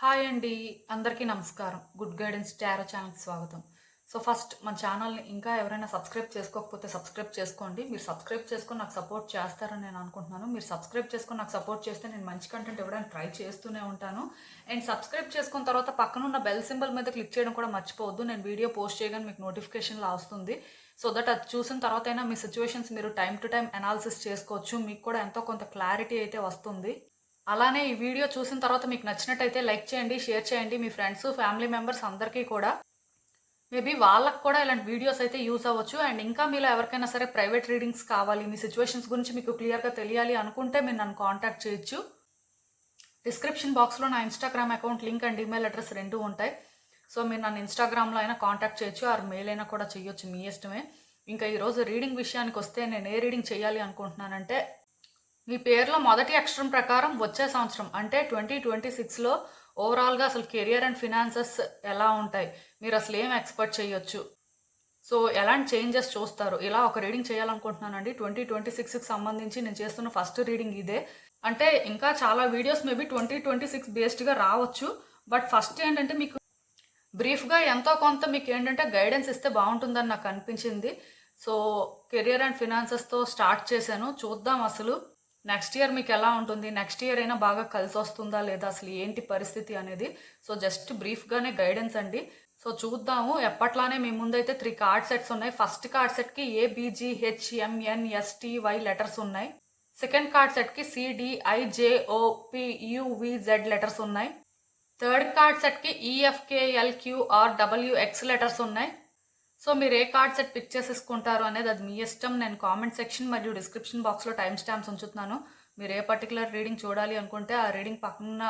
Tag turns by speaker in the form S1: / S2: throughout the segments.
S1: Hi అండి. అందరికీ నమస్కారం. గుడ్ గైడెన్స్ టారో ఛానల్కి స్వాగతం. సో ఫస్ట్ మన ఛానల్ని ఇంకా ఎవరైనా సబ్స్క్రైబ్ చేసుకోకపోతే సబ్స్క్రైబ్ చేసుకోండి. మీరు సబ్స్క్రైబ్ చేసుకొని నాకు సపోర్ట్ చేస్తారని నేను అనుకుంటున్నాను. మీరు సబ్స్క్రైబ్ చేసుకొని నాకు సపోర్ట్ చేస్తే నేను మంచి కంటెంట్ ఇవ్వడానికి ట్రై చేస్తూనే ఉంటాను. అండ్ సబ్స్క్రైబ్ చేసుకున్న తర్వాత పక్కనున్న బెల్ సింబల్ మీద క్లిక్ చేయడం కూడా మర్చిపోవద్దు. నేను వీడియో పోస్ట్ చేయగానే మీకు నోటిఫికేషన్లా వస్తుంది. సో దట్ అది చూసిన తర్వాత అయినా మీ సిచ్యువేషన్స్ మీరు టైం టు టైం అనాలిసిస్ చేసుకోవచ్చు. మీకు కూడా ఎంతో కొంత క్లారిటీ అయితే వస్తుంది. అలానే ఈ వీడియో చూసిన తర్వాత మీకు నచ్చినట్టయితే లైక్ చేయండి, షేర్ చేయండి మీ ఫ్రెండ్స్, ఫ్యామిలీ మెంబర్స్ అందరికీ కూడా. మేబీ వాళ్ళకు కూడా ఇలాంటి వీడియోస్ అయితే యూస్ అవ్వచ్చు. అండ్ ఇంకా మీలో ఎవరికైనా సరే ప్రైవేట్ రీడింగ్స్ కావాలి, మీ సిచ్యువేషన్స్ గురించి మీకు క్లియర్గా తెలియాలి అనుకుంటే మీరు నన్ను కాంటాక్ట్ చేయొచ్చు. డిస్క్రిప్షన్ బాక్స్లో నా Instagram account link and email address రెండూ ఉంటాయి. సో మీరు నన్ను ఇన్స్టాగ్రామ్లో అయినా కాంటాక్ట్ చేయొచ్చు, ఆర్ మెయిల్ అయినా కూడా చేయొచ్చు, మీ ఇష్టమే. ఇంకా ఈరోజు రీడింగ్ విషయానికి వస్తే నేను ఏ రీడింగ్ చేయాలి అనుకుంటున్నానంటే, మీ పేరులో మొదటి అక్షరం ప్రకారం వచ్చే సంవత్సరం అంటే 2026లో ఓవరాల్గా అసలు కెరియర్ అండ్ ఫినాన్సెస్ ఎలా ఉంటాయి, మీరు అసలు ఏం ఎక్స్పెక్ట్ చేయొచ్చు, సో ఎలాంటి చేంజెస్ చూస్తారు, ఇలా ఒక రీడింగ్ చేయాలనుకుంటున్నానండి. 2026కి సంబంధించి నేను చేస్తున్న ఫస్ట్ రీడింగ్ ఇదే. అంటే ఇంకా చాలా వీడియోస్ మేబీ 2026 బేస్డ్గా రావచ్చు. బట్ ఫస్ట్ ఏంటంటే మీకు బ్రీఫ్గా ఎంతో కొంత మీకు ఏంటంటే గైడెన్స్ ఇస్తే బాగుంటుందని నాకు అనిపించింది. సో కెరియర్ అండ్ ఫినాన్సెస్తో స్టార్ట్ చేశాను. చూద్దాం అసలు నెక్స్ట్ ఇయర్ మీకు ఎలా ఉంటుంది, నెక్స్ట్ ఇయర్ అయినా బాగా కలిసి వస్తుందా లేదా, అసలు ఏంటి పరిస్థితి అనేది. సో జస్ట్ బ్రీఫ్గానే గైడెన్స్ అండి. సో చూద్దాము. ఎప్పట్లానే మీ ముందైతే 3 కార్డ్ సెట్స్ ఉన్నాయి. ఫస్ట్ కార్డ్ సెట్కి ABGHMNSTY లెటర్స్ ఉన్నాయి. సెకండ్ కార్డ్ సెట్కి CDIJOPUVZ లెటర్స్ ఉన్నాయి. థర్డ్ కార్డ్ సెట్కి EFKLQRWX లెటర్స్ ఉన్నాయి. సో మీరు ఏ కార్డ్ సెట్ పిక్ చేసేసుకుంటారు అనేది అది మీ ఇష్టం. నేను కామెంట్ సెక్షన్ మరియు డిస్క్రిప్షన్ బాక్స్లో టైం స్టాంప్స్ ఉంచుతున్నాను. మీరు ఏ పర్టికులర్ రీడింగ్ చూడాలి అనుకుంటే ఆ రీడింగ్ పక్కన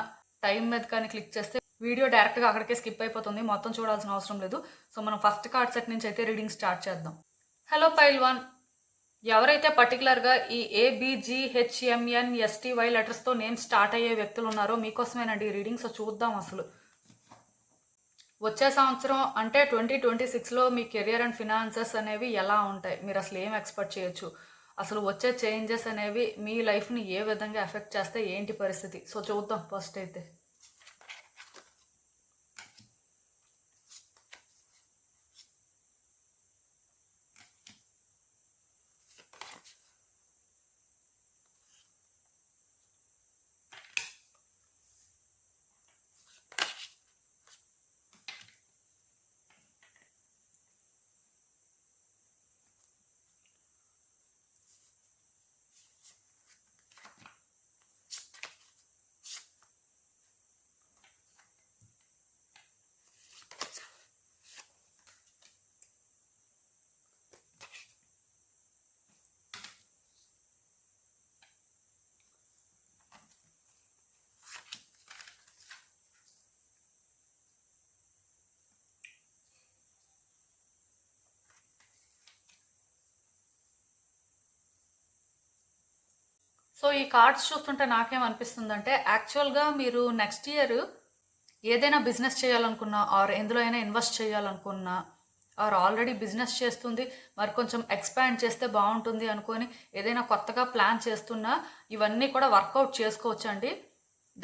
S1: టైం మీద కానీ క్లిక్ చేస్తే వీడియో డైరెక్ట్గా అక్కడికే స్కిప్ అయిపోతుంది, మొత్తం చూడాల్సిన అవసరం లేదు. సో మనం ఫస్ట్ కార్డ్ సెట్ నుంచి అయితే రీడింగ్ స్టార్ట్ చేద్దాం. హలో పైల్వాన్, ఎవరైతే పర్టికులర్గా ఈ ABGHMNSTY లెటర్స్తో నేమ్ స్టార్ట్ అయ్యే వ్యక్తులు ఉన్నారో మీకోసమేనండి ఈ రీడింగ్. సో చూద్దాం అసలు వచ్చే సంవత్సరం అంటే 2026లో మీ కెరియర్ అండ్ ఫినాన్సెస్ అనేవి ఎలా ఉంటాయి, మీరు అసలు ఏం ఎక్స్పెక్ట్ చేయొచ్చు, అసలు వచ్చే చేంజెస్ అనేవి మీ లైఫ్ని ఏ విధంగా ఎఫెక్ట్ చేస్తే ఏంటి పరిస్థితి. సో చూద్దాం ఫస్ట్ అయితే. సో ఈ కార్డ్స్ చూస్తుంటే నాకేమనిపిస్తుందంటే, యాక్చువల్గా మీరు నెక్స్ట్ ఇయర్ ఏదైనా బిజినెస్ చేయాలనుకున్నా, ఆర్ ఎందులో అయినా ఇన్వెస్ట్ చేయాలనుకున్నా, ఆర్ ఆల్రెడీ బిజినెస్ చేస్తుంది మరి కొంచెం ఎక్స్పాండ్ చేస్తే బాగుంటుంది అనుకొని ఏదైనా కొత్తగా ప్లాన్ చేస్తున్నా ఇవన్నీ కూడా వర్కౌట్ చేసుకోవచ్చు అండి.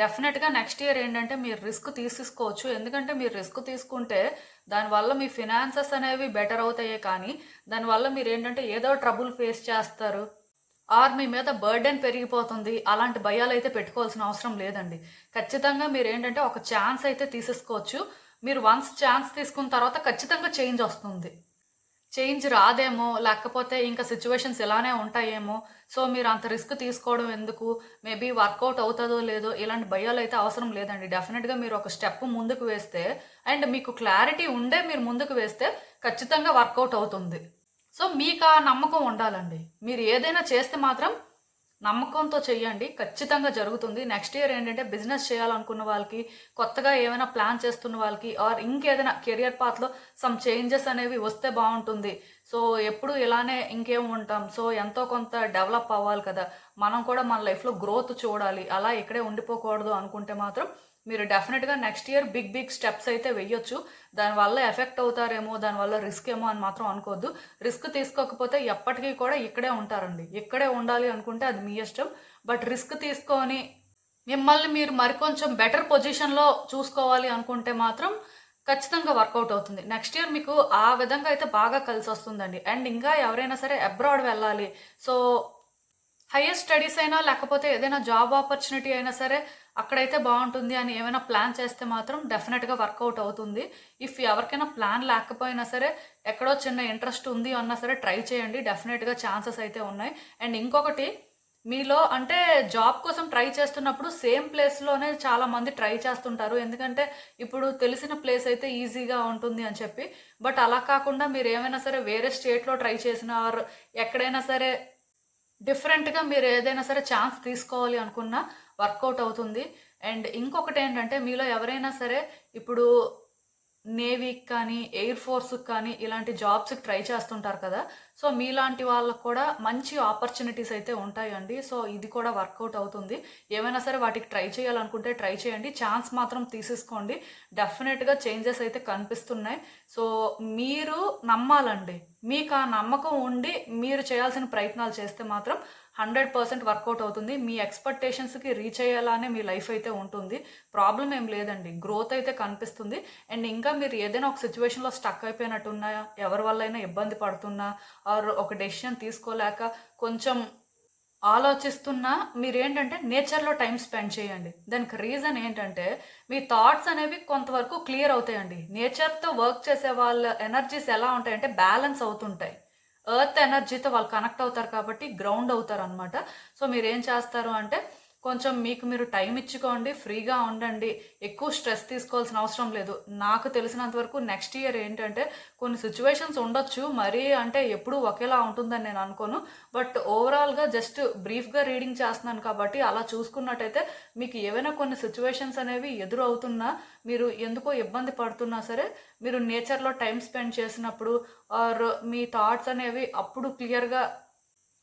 S1: డెఫినెట్గా నెక్స్ట్ ఇయర్ ఏంటంటే మీరు రిస్క్ తీసుకోవచ్చు. ఎందుకంటే మీరు రిస్క్ తీసుకుంటే దానివల్ల మీ ఫినాన్సెస్ అనేవి బెటర్ అవుతాయే, కానీ దానివల్ల మీరు ఏంటంటే ఏదో ట్రబుల్ ఫేస్ చేస్తారు, ఆర్ మీ మీద బర్డెన్ పెరిగిపోతుంది. అలాంటి భయాలు అయితే పెట్టుకోవాల్సిన అవసరం లేదండి. ఖచ్చితంగా మీరు ఏంటంటే ఒక ఛాన్స్ అయితే తీసేసుకోవచ్చు. మీరు వన్స్ ఛాన్స్ తీసుకున్న తర్వాత ఖచ్చితంగా చేంజ్ వస్తుంది. చేంజ్ రాదేమో, లేకపోతే ఇంకా సిచ్యువేషన్స్ ఇలానే ఉంటాయేమో, సో మీరు అంత రిస్క్ తీసుకోవడం ఎందుకు, మేబీ వర్కౌట్ అవుతుందో లేదో, ఇలాంటి భయాలు అయితే అవసరం లేదండి. డెఫినెట్గా మీరు ఒక స్టెప్ ముందుకు వేస్తే అండ్ మీకు క్లారిటీ ఉండే మీరు ముందుకు వేస్తే ఖచ్చితంగా వర్కౌట్ అవుతుంది. సో మీకు ఆ నమ్మకం ఉండాలండి. మీరు ఏదైనా చేస్తే మాత్రం నమ్మకంతో చెయ్యండి, ఖచ్చితంగా జరుగుతుంది. నెక్స్ట్ ఇయర్ ఏంటంటే బిజినెస్ చేయాలనుకున్న వాళ్ళకి, కొత్తగా ఏమైనా ప్లాన్ చేస్తున్న వాళ్ళకి, ఆర్ ఇంకేదైనా కెరియర్ పాత్లో సమ్ చేంజెస్ అనేవి వస్తే బాగుంటుంది. సో ఎప్పుడు ఇలానే ఇంకేం ఉంటాం, సో ఎంతో కొంత డెవలప్ అవ్వాలి కదా, మనం కూడా మన లైఫ్లో గ్రోత్ చూడాలి, అలా ఇక్కడే ఉండిపోకూడదు అనుకుంటే మాత్రం మీరు డెఫినెట్గా నెక్స్ట్ ఇయర్ బిగ్ స్టెప్స్ అయితే వెయ్యొచ్చు. దానివల్ల ఎఫెక్ట్ అవుతారేమో, దానివల్ల రిస్క్ ఏమో అని మాత్రం అనుకోవద్దు. రిస్క్ తీసుకోకపోతే ఎప్పటికీ కూడా ఇక్కడే ఉంటారండి. ఇక్కడే ఉండాలి అనుకుంటే అది మీ ఇష్టం. బట్ రిస్క్ తీసుకొని మిమ్మల్ని మీరు మరికొంచెం బెటర్ పొజిషన్‌లో చూసుకోవాలి అనుకుంటే మాత్రం ఖచ్చితంగా వర్కౌట్ అవుతుంది. నెక్స్ట్ ఇయర్ మీకు ఆ విధంగా అయితే బాగా కలిసొస్తుందండి. అండ్ ఇంకా ఎవరైనా సరే అబ్రాడ్ వెళ్ళాలి. సో హైయర్ స్టడీస్ అయినా లేకపోతే ఏదైనా జాబ్ ఆపర్చునిటీ అయినా సరే అక్కడైతే బావుంటుంది అని ఏమైనా ప్లాన్ చేస్తే మాత్రం డెఫినెట్‌గా వర్కౌట్ అవుతుంది. ఇఫ్ ఎవరికైనా ప్లాన్ లేకపోయినా సరే ఎక్కడో చిన్న ఇంట్రెస్ట్ ఉంది అన్నా సరే ట్రై చేయండి. డెఫినెట్‌గా ఛాన్సెస్ అయితే ఉన్నాయి. అండ్ ఇంకొకటి మీలో అంటే జాబ్ కోసం ట్రై చేస్తున్నప్పుడు సేమ్ ప్లేస్‌లోనే చాలామంది ట్రై చేస్తుంటారు. ఎందుకంటే ఇప్పుడు తెలిసిన ప్లేస్ అయితే ఈజీగా ఉంటుంది అని చెప్పి. బట్ అలా కాకుండా మీరేమైనా సరే వేరే స్టేట్‌లో ట్రై చేసినా ఆర్ ఎక్కడైనా సరే డిఫరెంట్‌గా మీరేదైనా సరే ఛాన్స్ తీసుకోవాలి అనుకున్నా వర్కౌట్ అవుతుంది. అండ్ ఇంకొకటేంటంటే మీలో ఎవరైనా సరే ఇప్పుడు నేవీకి కానీ, ఎయిర్ ఫోర్స్‌కి కానీ ఇలాంటి జాబ్స్‌కి ట్రై చేస్తుంటారు కదా! సో, మీలాంటి వాళ్ళకి కూడా మంచి ఆపర్చునిటీస్ అయితే ఉంటాయండి. సో, ఇది కూడా వర్కౌట్ అవుతుంది. ఏమైనా సరే వాటికి ట్రై చేయాలనుకుంటే ట్రై చేయండి. ఛాన్స్ మాత్రం తీసేసుకోండి. డెఫినెట్‌గా చేంజెస్ అయితే కనిపిస్తున్నాయి. సో, మీరు నమ్మాలండి. మీకు ఆ నమ్మకం ఉండి మీరు చేయాల్సిన ప్రయత్నాలు చేస్తే మాత్రం 100% వర్కౌట్ అవుతుంది. మీ ఎక్స్‌పెక్టేషన్స్‌కి రీచ్ అయ్యేలానే మీ లైఫ్ అయితే ఉంటుంది. ప్రాబ్లమ్ ఏం లేదండి. గ్రోత్ అయితే కనిపిస్తుంది. అండ్ ఇంకా మీరు ఏదైనా ఒక సిట్యుయేషన్‌లో స్టక్ అయిపోయినట్టున్నా, ఎవరి వల్లైనా ఇబ్బంది పడుతున్నా, ఆర్ ఒక డెసిషన్ తీసుకోలేక కొంచెం ఆలోచిస్తున్నా మీరేంటంటే నేచర్‌లో టైమ్ స్పెండ్ చేయండి. దానికి రీజన్ ఏంటంటే, మీ థాట్స్ అనేవి కొంతవరకు క్లియర్ అవుతాయండి. నేచర్‌తో వర్క్ చేసే వాళ్ళ ఎనర్జీస్ ఎలా ఉంటాయంటే బ్యాలెన్స్ అవుతుంటాయి. ఎర్త్ ఎనర్జీతో వాళ్ళు కనెక్ట్ అవుతారు కాబట్టి గ్రౌండ్ అవుతారనమాట. సో, మీరేం చేస్తారు అంటే కొంచెం మీకు మీరు టైం ఇచ్చుకోండి. ఫ్రీగా ఉండండి. ఎక్కువ స్ట్రెస్ తీసుకోవాల్సిన అవసరం లేదు. నాకు తెలిసినంత వరకు నెక్స్ట్ ఇయర్ ఏంటంటే కొన్ని సిట్యుయేషన్స్ ఉండొచ్చు. మరీ అంటే ఎప్పుడూ ఒకేలా ఉంటుందని నేను అనుకోను. బట్ ఓవరాల్‌గా జస్ట్ బ్రీఫ్‌గా రీడింగ్ చేస్తున్నాను కాబట్టి అలా చూసుకున్నట్టయితే మీకు ఏవైనా కొన్ని సిట్యుయేషన్స్ అనేవి ఎదురవుతున్నా, మీరు ఎందుకో ఇబ్బంది పడుతున్నా సరే, మీరు నేచర్‌లో టైమ్ స్పెండ్ చేసినప్పుడు ఆర్ మీ థాట్స్ అనేవి అప్పుడు క్లియర్‌గా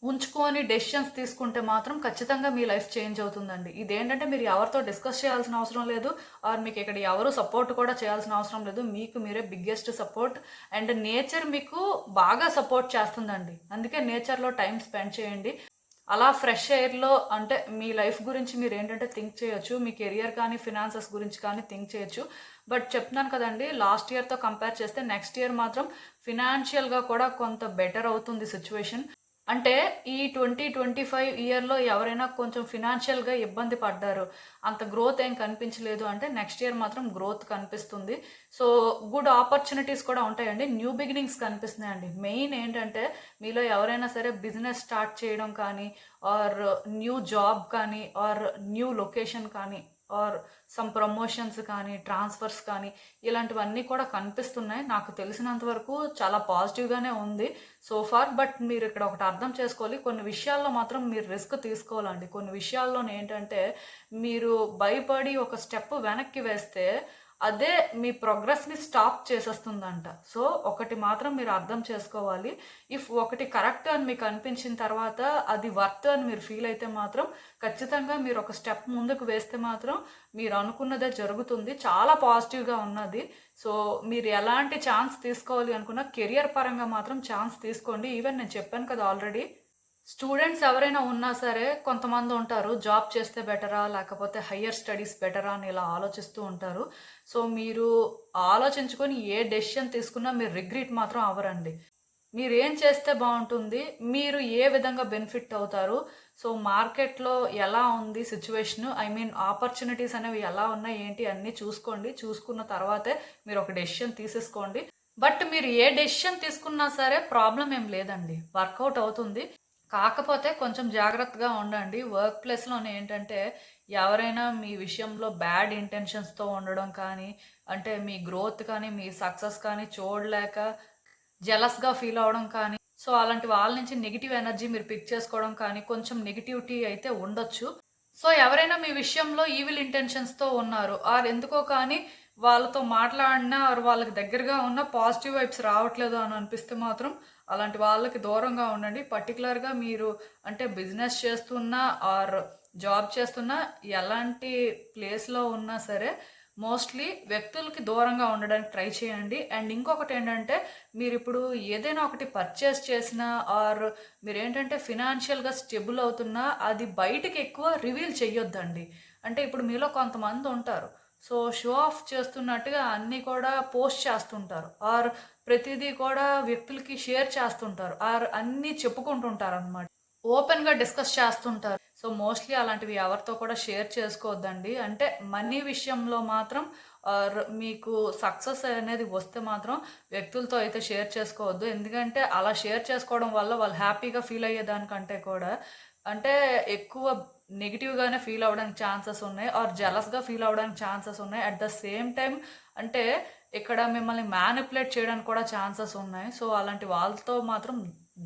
S1: ఉంచుకొని డెసిషన్స్ తీసుకుంటే మాత్రం ఖచ్చితంగా మీ లైఫ్ చేంజ్ అవుతుందండి. ఇదేంటంటే మీరు ఎవరితో డిస్కస్ చేయాల్సిన అవసరం లేదు. ఆర్ మీకు ఇక్కడ ఎవరు సపోర్ట్ కూడా చేయాల్సిన అవసరం లేదు. మీకు మీరే బిగ్గెస్ట్ సపోర్ట్. అండ్ నేచర్ మీకు బాగా సపోర్ట్ చేస్తుందండి. అందుకే నేచర్‌లో టైమ్ స్పెండ్ చేయండి. అలా ఫ్రెష్ ఎయిర్‌లో అంటే మీ లైఫ్ గురించి మీరేంటంటే థింక్ చేయొచ్చు. మీ కెరియర్ కానీ, ఫినాన్సెస్ గురించి కానీ థింక్ చేయొచ్చు. బట్ చెప్తున్నాను కదండీ! లాస్ట్ ఇయర్‌తో కంపేర్ చేస్తే నెక్స్ట్ ఇయర్ మాత్రం ఫినాన్షియల్‌గా కూడా కొంత బెటర్ అవుతుంది సిట్యుయేషన్. అంటే ఈ 2025 ఇయర్‌లో ఎవరైనా కొంచెం ఫినాన్షియల్‌గా ఇబ్బంది పడ్డారు. అంత గ్రోత్ ఏం కనిపించలేదు అంటే నెక్స్ట్ ఇయర్ మాత్రం గ్రోత్ కనిపిస్తుంది. సో, గుడ్ ఆపర్చునిటీస్ కూడా ఉంటాయండి. New beginnings కనిపిస్తున్నాయండి. మెయిన్ ఏంటంటే మీలో ఎవరైనా సరే బిజినెస్ స్టార్ట్ చేయడం కానీ, ఆర్ న్యూ జాబ్ కానీ, ఆర్ న్యూ లొకేషన్ కానీ, ఆర్ సమ్ ప్రమోషన్స్ కానీ, ట్రాన్స్‌ఫర్స్ కానీ ఇలాంటివన్నీ కూడా కనిపిస్తున్నాయి. నాకు తెలిసినంత వరకు చాలా పాజిటివ్‌గానే ఉంది సో ఫార్. బట్ మీరు ఇక్కడ ఒకటి అర్థం చేసుకోవాలి. కొన్ని విషయాల్లో మాత్రం మీరు రిస్క్ తీసుకోవాలండి. కొన్ని విషయాల్లోనేంటంటే మీరు భయపడి ఒక స్టెప్ వెనక్కి వేస్తే అదే మీ ప్రోగ్రెస్‌ని స్టాప్ చేసేస్తుందంట. సో, ఒకటి మాత్రం మీరు అర్థం చేసుకోవాలి. ఇఫ్ ఒకటి కరెక్ట్ అని మీకు అనిపించిన తర్వాత అది వర్త్ అని మీరు ఫీల్ అయితే మాత్రం ఖచ్చితంగా మీరు ఒక స్టెప్ ముందుకు వేస్తే మాత్రం మీరు అనుకున్నదే జరుగుతుంది. చాలా పాజిటివ్‌గా ఉన్నది. సో, మీరు ఎలాంటి ఛాన్స్ తీసుకోవాలి అనుకున్నా కెరియర్ పరంగా మాత్రం ఛాన్స్ తీసుకోండి. ఈవెన్ నేను చెప్పాను కదా ఆల్రెడీ. స్టూడెంట్స్ ఎవరైనా ఉన్నా సరే కొంతమంది ఉంటారు. జాబ్ చేస్తే బెటరా? లేకపోతే హైయర్ స్టడీస్ బెటరా? అని ఇలా ఆలోచిస్తూ ఉంటారు. సో, మీరు ఆలోచించుకొని ఏ డెసిషన్ తీసుకున్నా మీరు రిగ్రెట్ మాత్రం అవ్వరండి. మీరేం చేస్తే బావుంటుంది? మీరు ఏ విధంగా బెనిఫిట్ అవుతారు? సో, మార్కెట్‌లో ఎలా ఉంది సిట్యుయేషను? ఐ మీన్ ఆపర్చునిటీస్ అనేవి ఎలా ఉన్నాయి? ఏంటి? అన్నీ చూసుకోండి. చూసుకున్న తర్వాతే మీరు ఒక డెసిషన్ తీసేసుకోండి. బట్ మీరు ఏ డెసిషన్ తీసుకున్నా సరే ప్రాబ్లమ్ ఏం లేదండి. వర్కౌట్ అవుతుంది. కాకపోతే కొంచెం జాగ్రత్తగా ఉండండి. వర్క్ ప్లేస్‌లోనే ఏంటంటే, ఎవరైనా మీ విషయంలో బ్యాడ్ ఇంటెన్షన్స్‌తో ఉండడం కానీ, అంటే మీ గ్రోత్ కానీ, మీ సక్సెస్ కానీ చూడలేక జెలస్‌గా ఫీల్ అవ్వడం కానీ, సో, అలాంటి వాళ్ళ నుంచి నెగెటివ్ ఎనర్జీ మీరు పిక్ చేసుకోవడం కానీ, కొంచెం నెగటివిటీ అయితే ఉండొచ్చు. సో, ఎవరైనా మీ విషయంలో ఈవిల్ ఇంటెన్షన్స్‌తో ఉన్నారు. ఆర్ ఎందుకో కానీ వాళ్ళతో మాట్లాడినా ఆర్ వాళ్ళకి దగ్గరగా ఉన్న పాజిటివ్ వైబ్స్ రావట్లేదు అని అనిపిస్తే మాత్రం అలాంటి వాళ్ళకి దూరంగా ఉండండి. పర్టిక్యులర్‌గా మీరు అంటే బిజినెస్ చేస్తున్నా ఆర్ జాబ్ చేస్తున్నా ఎలాంటి ప్లేస్‌లో ఉన్నా సరే మోస్ట్‌లీ వ్యక్తులకి దూరంగా ఉండడానికి ట్రై చేయండి. అండ్ ఇంకొకటేంటంటే మీరిప్పుడు ఏదైనా ఒకటి పర్చేస్ చేసినా ఆర్ మీరేంటంటే ఫినాన్షియల్‌గా స్టెబుల్ అవుతున్నా అది బయటకి ఎక్కువ రివీల్ చెయ్యొద్దండి. అంటే ఇప్పుడు మీలో కొంతమంది ఉంటారు. సో, షో ఆఫ్ చేస్తున్నట్టుగా అన్నీ కూడా పోస్ట్ చేస్తుంటారు. ఆర్ ప్రతిదీ కూడా వ్యక్తులకి షేర్ చేస్తుంటారు. ఆర్ అన్నీ చెప్పుకుంటుంటారనమాట. ఓపెన్‌గా డిస్కస్ చేస్తుంటారు. సో, మోస్ట్‌లీ అలాంటివి ఎవరితో కూడా షేర్ చేసుకోవద్దండి. అంటే మనీ విషయంలో మాత్రం మీకు సక్సెస్ అనేది వస్తే మాత్రం వ్యక్తులతో అయితే షేర్ చేసుకోవద్దు. ఎందుకంటే అలా షేర్ చేసుకోవడం వల్ల వాళ్ళు హ్యాపీగా ఫీల్ అయ్యేదానికంటే కూడా అంటే ఎక్కువ నెగెటివ్‌గానే ఫీల్ అవ్వడానికి ఛాన్సెస్ ఉన్నాయి. ఆర్ జెలస్‌గా ఫీల్ అవ్వడానికి ఛాన్సెస్ ఉన్నాయి. అట్ ద సేమ్ టైమ్ అంటే ఇక్కడ మిమ్మల్ని మ్యానిపులేట్ చేయడానికి కూడా ఛాన్సెస్ ఉన్నాయి. సో, అలాంటి వాళ్ళతో మాత్రం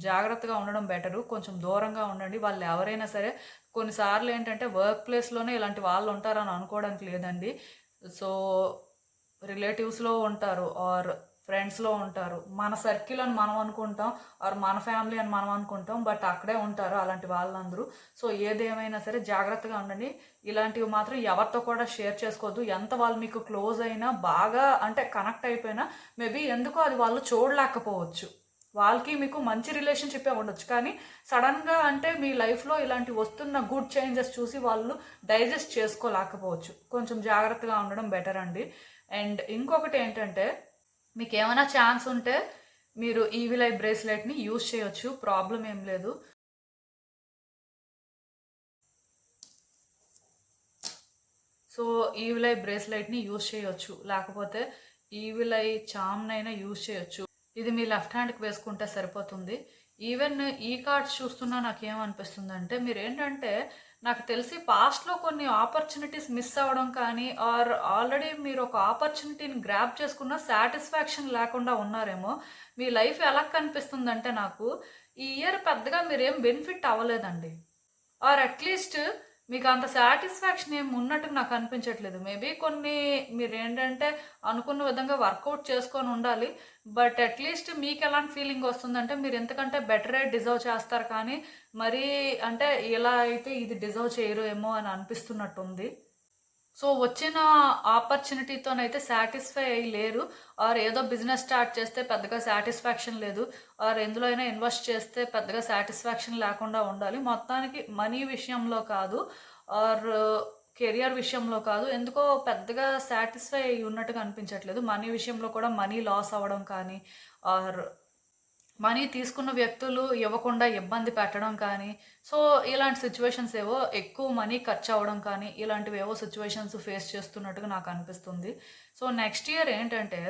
S1: జాగ్రత్తగా ఉండడం బెటరు. కొంచెం దూరంగా ఉండండి. వాళ్ళు ఎవరైనా సరే కొన్నిసార్లు ఏంటంటే వర్క్ ప్లేస్‌లోనే ఇలాంటి వాళ్ళు ఉంటారని అనుకోవడానికి లేదండి. సో, రిలేటివ్స్‌లో ఉంటారు ఆర్ ఫ్రెండ్స్‌లో ఉంటారు. మన సర్కిల్ అని మనం అనుకుంటాం. ఆర్ మన ఫ్యామిలీ అని మనం అనుకుంటాం. బట్ అక్కడే ఉంటారు అలాంటి వాళ్ళందరూ. సో, ఏదేమైనా సరే జాగ్రత్తగా ఉండండి. ఇలాంటివి మాత్రం ఎవరితో కూడా షేర్ చేసుకోవద్దు. ఎంత వాళ్ళు మీకు క్లోజ్ అయినా బాగా అంటే కనెక్ట్ అయిపోయినా మేబీ ఎందుకో అది వాళ్ళు చూడలేకపోవచ్చు. వాళ్ళకి మీకు మంచి రిలేషన్‌షిప్పే ఉండొచ్చు. కానీ సడెన్‌గా అంటే మీ లైఫ్‌లో ఇలాంటి వస్తున్న గుడ్ చేంజెస్ చూసి వాళ్ళు డైజెస్ట్ చేసుకోలేకపోవచ్చు. కొంచెం జాగ్రత్తగా ఉండడం బెటర్ అండి. అండ్ ఇంకొకటేంటంటే మీకేమైనా ఛాన్స్ ఉంటే మీరు ఈవిల్ ఐ బ్రేస్లెట్‌ని యూజ్ చేయొచ్చు. ప్రాబ్లమ్ ఏం లేదు. సో, ఈవిల్ ఐ బ్రేస్లెట్‌ని యూజ్ చేయొచ్చు. లేకపోతే ఈవిల్ ఐ చార్మ్‌నైనా యూజ్ చేయొచ్చు. ఇది మీ లెఫ్ట్ హ్యాండ్‌కి వేసుకుంటే సరిపోతుంది. ఈవెన్ ఈ కార్డ్స్ చూస్తున్నా నాకేమనిపిస్తుందంటే మీరేంటంటే నాకు తెలిసి పాస్ట్‌లో కొన్ని ఆపర్చునిటీస్ మిస్ అవ్వడం కానీ ఆర్ ఆల్రెడీ మీరు ఒక ఆపర్చునిటీని గ్రాబ్ చేసుకున్న సాటిస్ఫాక్షన్ లేకుండా ఉన్నారేమో. మీ లైఫ్ ఎలా కనిపిస్తుందంటే నాకు ఈ ఇయర్ పెద్దగా మీరేం బెనిఫిట్ అవ్వలేదండి. ఆర్ అట్‌లీస్ట్ మీకంత సాటిస్ఫాక్షన్ ఏమి ఉన్నట్టుగా నాకు అనిపించట్లేదు. మేబీ కొన్ని మీరేంటంటే అనుకున్న విధంగా వర్కౌట్ చేసుకొని ఉండాలి. బట్ అట్‌లీస్ట్ మీకెలాంటి ఫీలింగ్ వస్తుందంటే మీరు ఇంతకంటే బెటరే డిజర్వ్ చేస్తారు కానీ మరీ అంటే ఇలా అయితే ఇది డిజర్వ్ చేయరు ఏమో అని అనిపిస్తున్నట్టుంది. సో, వచ్చిన ఆపర్చునిటీతోనైతే సాటిస్ఫై అయ్యి లేరు. ఆర్ ఏదో బిజినెస్ స్టార్ట్ చేస్తే పెద్దగా సాటిస్ఫాక్షన్ లేదు. ఆర్ ఎందులో అయినా ఇన్వెస్ట్ చేస్తే పెద్దగా సాటిస్ఫాక్షన్ లేకుండా ఉండాలి. మొత్తానికి మనీ విషయంలో కాదు ఆర్ కెరియర్ విషయంలో కాదు. ఎందుకో పెద్దగా సాటిస్ఫై అయ్యి ఉన్నట్టుగా అనిపించట్లేదు. మనీ విషయంలో కూడా మనీ లాస్ అవ్వడం కానీ ఆర్ మనీ తీసుకున్న వ్యక్తులు ఇవ్వకుండా ఇబ్బంది పెట్టడం కానీ, సో, ఇలాంటి సిట్యుయేషన్స్ ఏవో ఎక్కువ మనీ ఖర్చవ్వడం కానీ, ఇలాంటివేవో సిట్యుయేషన్స్ ఫేస్ చేస్తున్నట్టుగా నాకనిపిస్తుంది. సో, నెక్స్ట్ ఇయర్ ఏంటంటే,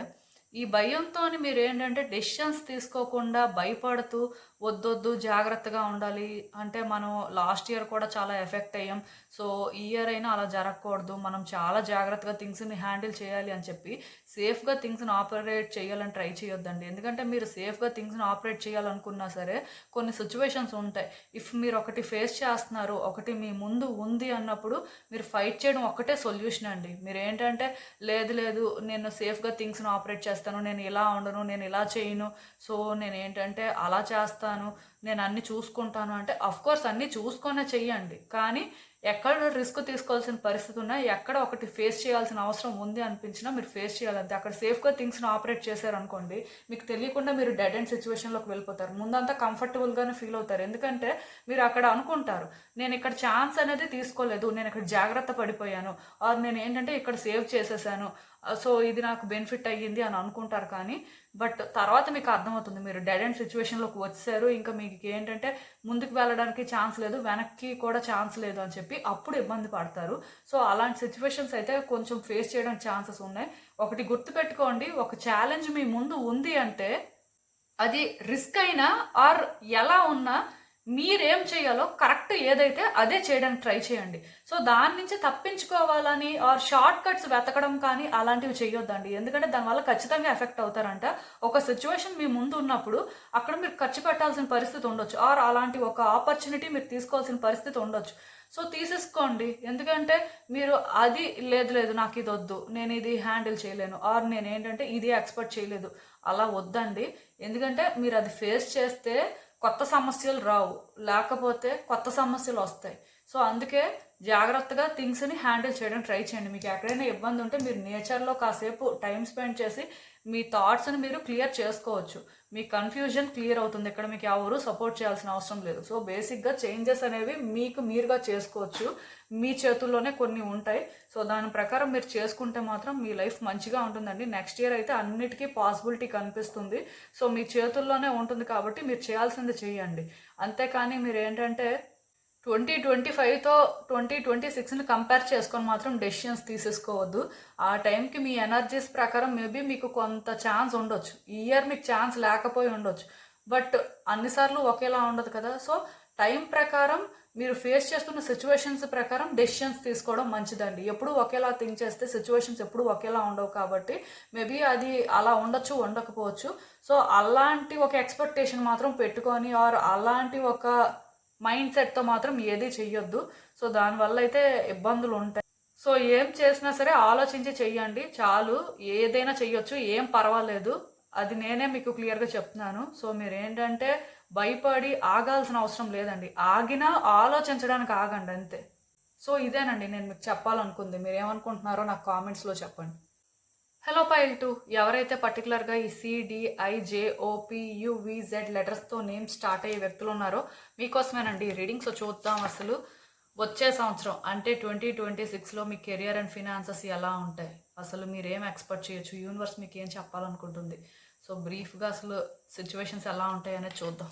S1: ఈ భయంతోని మీరేంటంటే డెసిషన్స్ తీసుకోకుండా భయపడుతూ వద్దొద్దు జాగ్రత్తగా ఉండాలి. అంటే మనం లాస్ట్ ఇయర్ కూడా చాలా ఎఫెక్ట్ అయ్యాం. సో, ఈ ఇయర్ అయినా అలా జరగకూడదు. మనం చాలా జాగ్రత్తగా థింగ్స్‌ని హ్యాండిల్ చేయాలి అని చెప్పి సేఫ్‌గా థింగ్స్‌ని ఆపరేట్ చేయాలని ట్రై చేయొద్దండి. ఎందుకంటే మీరు సేఫ్‌గా థింగ్స్‌ని ఆపరేట్ చేయాలనుకున్నా సరే కొన్ని సిట్యుయేషన్స్ ఉంటాయి. ఇఫ్ మీరు ఒకటి ఫేస్ చేస్తున్నారు, ఒకటి మీ ముందు ఉంది అన్నప్పుడు మీరు ఫైట్ చేయడం ఒక్కటే సొల్యూషన్ అండి. మీరేంటంటే లేదు లేదు నేను సేఫ్‌గా థింగ్స్‌ని ఆపరేట్ చేస్తాను. నేను ఇలా ఉండను. నేను ఇలా చేయను. సో, నేనేంటంటే అలా చేస్తాను. నేను అన్నీ చూసుకుంటాను అంటే ఆఫ్‌కోర్స్ అన్నీ చూసుకొనే చెయ్యండి. కానీ ఎక్కడ రిస్క్ తీసుకోవాల్సిన పరిస్థితి ఉన్నా, ఎక్కడ ఒకటి ఫేస్ చేయాల్సిన అవసరం ఉంది అనిపించినా మీరు ఫేస్ చేయాలంతే. అక్కడ సేఫ్‌గా థింగ్స్‌ని ఆపరేట్ చేశారనుకోండి, మీకు తెలియకుండా మీరు డెడ్ ఎండ్ సిట్యుయేషన్‌లోకి వెళ్ళిపోతారు. ముందంతా కంఫర్టబుల్‌గానే ఫీల్ అవుతారు. ఎందుకంటే మీరు అక్కడ అనుకుంటారు, నేను ఇక్కడ ఛాన్స్ అనేది తీసుకోలేదు. నేను ఇక్కడ జాగ్రత్త పడిపోయాను. ఆర్ నేను ఏంటంటే ఇక్కడ సేవ్ చేసేసాను. సో, ఇది నాకు బెనిఫిట్ అయ్యింది అని అనుకుంటారు కానీ, బట్ తర్వాత మీకు అర్థమవుతుంది. మీరు డెడ్ ఎండ్ సిట్యుయేషన్‌లోకి వచ్చేసారు. ఇంకా మీకు ఏంటంటే ముందుకు వెళ్ళడానికి ఛాన్స్ లేదు. వెనక్కి కూడా ఛాన్స్ లేదు అని చెప్పి అప్పుడు ఇబ్బంది పడతారు. సో, అలాంటి సిట్యుయేషన్స్ అయితే కొంచెం ఫేస్ చేయడానికి ఛాన్సెస్ ఉన్నాయి. ఒకటి గుర్తుపెట్టుకోండి. ఒక ఛాలెంజ్ మీ ముందు ఉంది అంటే అది రిస్క్ అయినా ఆర్ ఎలా ఉన్నా మీరేం చేయాలో కరెక్ట్ ఏదైతే అదే చేయడానికి ట్రై చేయండి. సో, దాని నుంచి తప్పించుకోవాలని ఆర్ షార్ట్ కట్స్ వెతకడం కానీ అలాంటివి చేయొద్దండి. ఎందుకంటే దానివల్ల ఖచ్చితంగా ఎఫెక్ట్ అవుతారంట. ఒక సిట్యుయేషన్ మీ ముందు ఉన్నప్పుడు అక్కడ మీరు ఖర్చు పెట్టాల్సిన పరిస్థితి ఉండొచ్చు. ఆర్ అలాంటి ఒక ఆపర్చునిటీ మీరు తీసుకోవాల్సిన పరిస్థితి ఉండొచ్చు. సో, తీసేసుకోండి. ఎందుకంటే మీరు అది లేదు లేదు నాకు ఇది వద్దు. నేను ఇది హ్యాండిల్ చేయలేను. ఆర్ నేనేంటంటే ఇది ఎక్స్‌పెక్ట్ చేయలేదు. అలా వద్దండి. ఎందుకంటే మీరు అది ఫేస్ చేస్తే కొత్త సమస్యలు రావు. లేకపోతే కొత్త సమస్యలు వస్తాయి. సో, అందుకే జాగ్రత్తగా థింగ్స్ని హ్యాండిల్ చేయడం ట్రై చేయండి. మీకు ఎక్కడైనా ఇబ్బంది ఉంటే మీరు నేచర్లో కాసేపు టైం స్పెండ్ చేసి మీ థాట్స్ని మీరు క్లియర్ చేసుకోవచ్చు. మీ కన్ఫ్యూజన్ క్లియర్ అవుతుంది. ఇక్కడ మీకు ఎవరు సపోర్ట్ చేయాల్సిన అవసరం లేదు. సో బేసిక్గా చేంజెస్ అనేవి మీకు మీరుగా చేసుకోవచ్చు. మీ చేతుల్లోనే కొన్ని ఉంటాయి. సో దాని ప్రకారం మీరు చేసుకుంటే మాత్రం మీ లైఫ్ మంచిగా ఉంటుందండి. నెక్స్ట్ ఇయర్ అయితే అన్నిటికీ పాసిబిలిటీ కనిపిస్తుంది. సో మీ చేతుల్లోనే ఉంటుంది కాబట్టి మీరు చేయాల్సింది చేయండి. అంతేకాని మీరు ఏంటంటే 2025తో 2026ని కంపేర్ చేసుకొని మాత్రం డెసిషన్స్ తీసేసుకోవద్దు. ఆ టైంకి మీ ఎనర్జీస్ ప్రకారం మేబీ మీకు కొంత ఛాన్స్ ఉండొచ్చు. ఈ ఇయర్ మీకు ఛాన్స్ లేకపోయి ఉండొచ్చు. బట్ అన్నిసార్లు ఒకేలా ఉండదు కదా. సో టైం ప్రకారం మీరు ఫేస్ చేస్తున్న సిచ్యువేషన్స్ ప్రకారం డెసిషన్స్ తీసుకోవడం మంచిదండి. ఎప్పుడు ఒకేలా థింక్ చేస్తే సిచ్యువేషన్స్ ఎప్పుడు ఒకేలా ఉండవు కాబట్టి మేబీ అది అలా ఉండొచ్చు, ఉండకపోవచ్చు. సో అలాంటి ఒక ఎక్స్పెక్టేషన్ మాత్రం పెట్టుకొని ఆర్ అలాంటి ఒక మైండ్ సెట్తో మాత్రం ఏది చెయ్యొద్దు. సో దానివల్ల అయితే ఇబ్బందులు ఉంటాయి. సో ఏం చేసినా సరే ఆలోచించి చెయ్యండి చాలు. ఏదైనా చెయ్యొచ్చు, ఏం పర్వాలేదు. అది నేనే మీకు క్లియర్గా చెప్తున్నాను. సో మీరు ఏంటంటే భయపడి ఆగాల్సిన అవసరం లేదండి. ఆగినా ఆలోచించడానికి ఆగండి అంతే. సో ఇదేనండి నేను మీకు చెప్పాలనుకుంది. మీరు ఏమనుకుంటున్నారో నాకు కామెంట్స్లో చెప్పండి. హలో పైల్ 2, ఎవరైతే పర్టికులర్గా ఈ CDIJOPUVZ లెటర్స్తో నేమ్ స్టార్ట్ అయ్యే వ్యక్తులు ఉన్నారో మీకోసమేనండి రీడింగ్. సో చూద్దాం అసలు వచ్చే సంవత్సరం అంటే 2026లో మీ కెరియర్ అండ్ ఫినాన్సెస్ ఎలా ఉంటాయి, అసలు మీరు ఏం ఎక్స్పెక్ట్ చేయొచ్చు, యూనివర్స్ మీకు ఏం చెప్పాలనుకుంటుంది. సో బ్రీఫ్గా అసలు సిచ్యువేషన్స్ ఎలా ఉంటాయి అనేది చూద్దాం.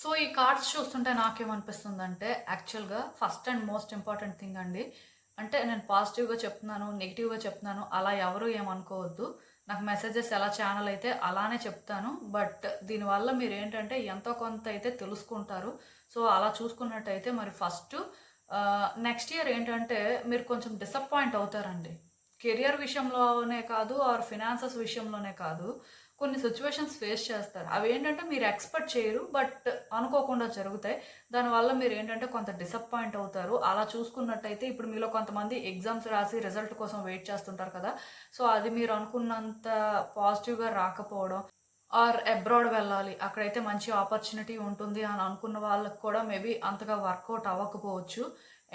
S1: సో ఈ కార్డ్స్ చూస్తుంటే నాకేమనిపిస్తుందంటే యాక్చువల్గా first and most important thing అండి. అంటే నేను పాజిటివ్గా చెప్తున్నాను, నెగిటివ్గా చెప్తున్నాను అలా ఎవరు ఏమనుకోవద్దు. నాకు మెసేజెస్ ఎలా ఛానల్ అయితే అలానే చెప్తాను. బట్ దీనివల్ల మీరు ఏంటంటే ఎంతో కొంత అయితే తెలుసుకుంటారు. సో అలా చూసుకున్నట్టయితే మరి ఫస్ట్ నెక్స్ట్ ఇయర్ ఏంటంటే మీరు కొంచెం డిసప్పాయింట్ అవుతారండి. కెరియర్ విషయంలోనే కాదు ఆర్ ఫినాన్సెస్ విషయంలోనే కాదు, కొన్ని సిచ్యువేషన్స్ ఫేస్ చేస్తారు. అవి ఏంటంటే మీరు ఎక్స్పెక్ట్ చేయరు బట్ అనుకోకుండా జరుగుతాయి. దానివల్ల మీరు ఏంటంటే కొంత డిసప్పాయింట్ అవుతారు. అలా చూసుకున్నట్టయితే ఇప్పుడు మీలో కొంతమంది ఎగ్జామ్స్ రాసి రిజల్ట్ కోసం వెయిట్ చేస్తుంటారు కదా. సో అది మీరు అనుకున్నంత పాజిటివ్గా రాకపోవడం ఆర్ అబ్రాడ్ వెళ్ళాలి, అక్కడైతే మంచి ఆపర్చునిటీ ఉంటుంది అని అనుకున్న వాళ్ళకి కూడా మేబీ అంతగా వర్కౌట్ అవ్వకపోవచ్చు.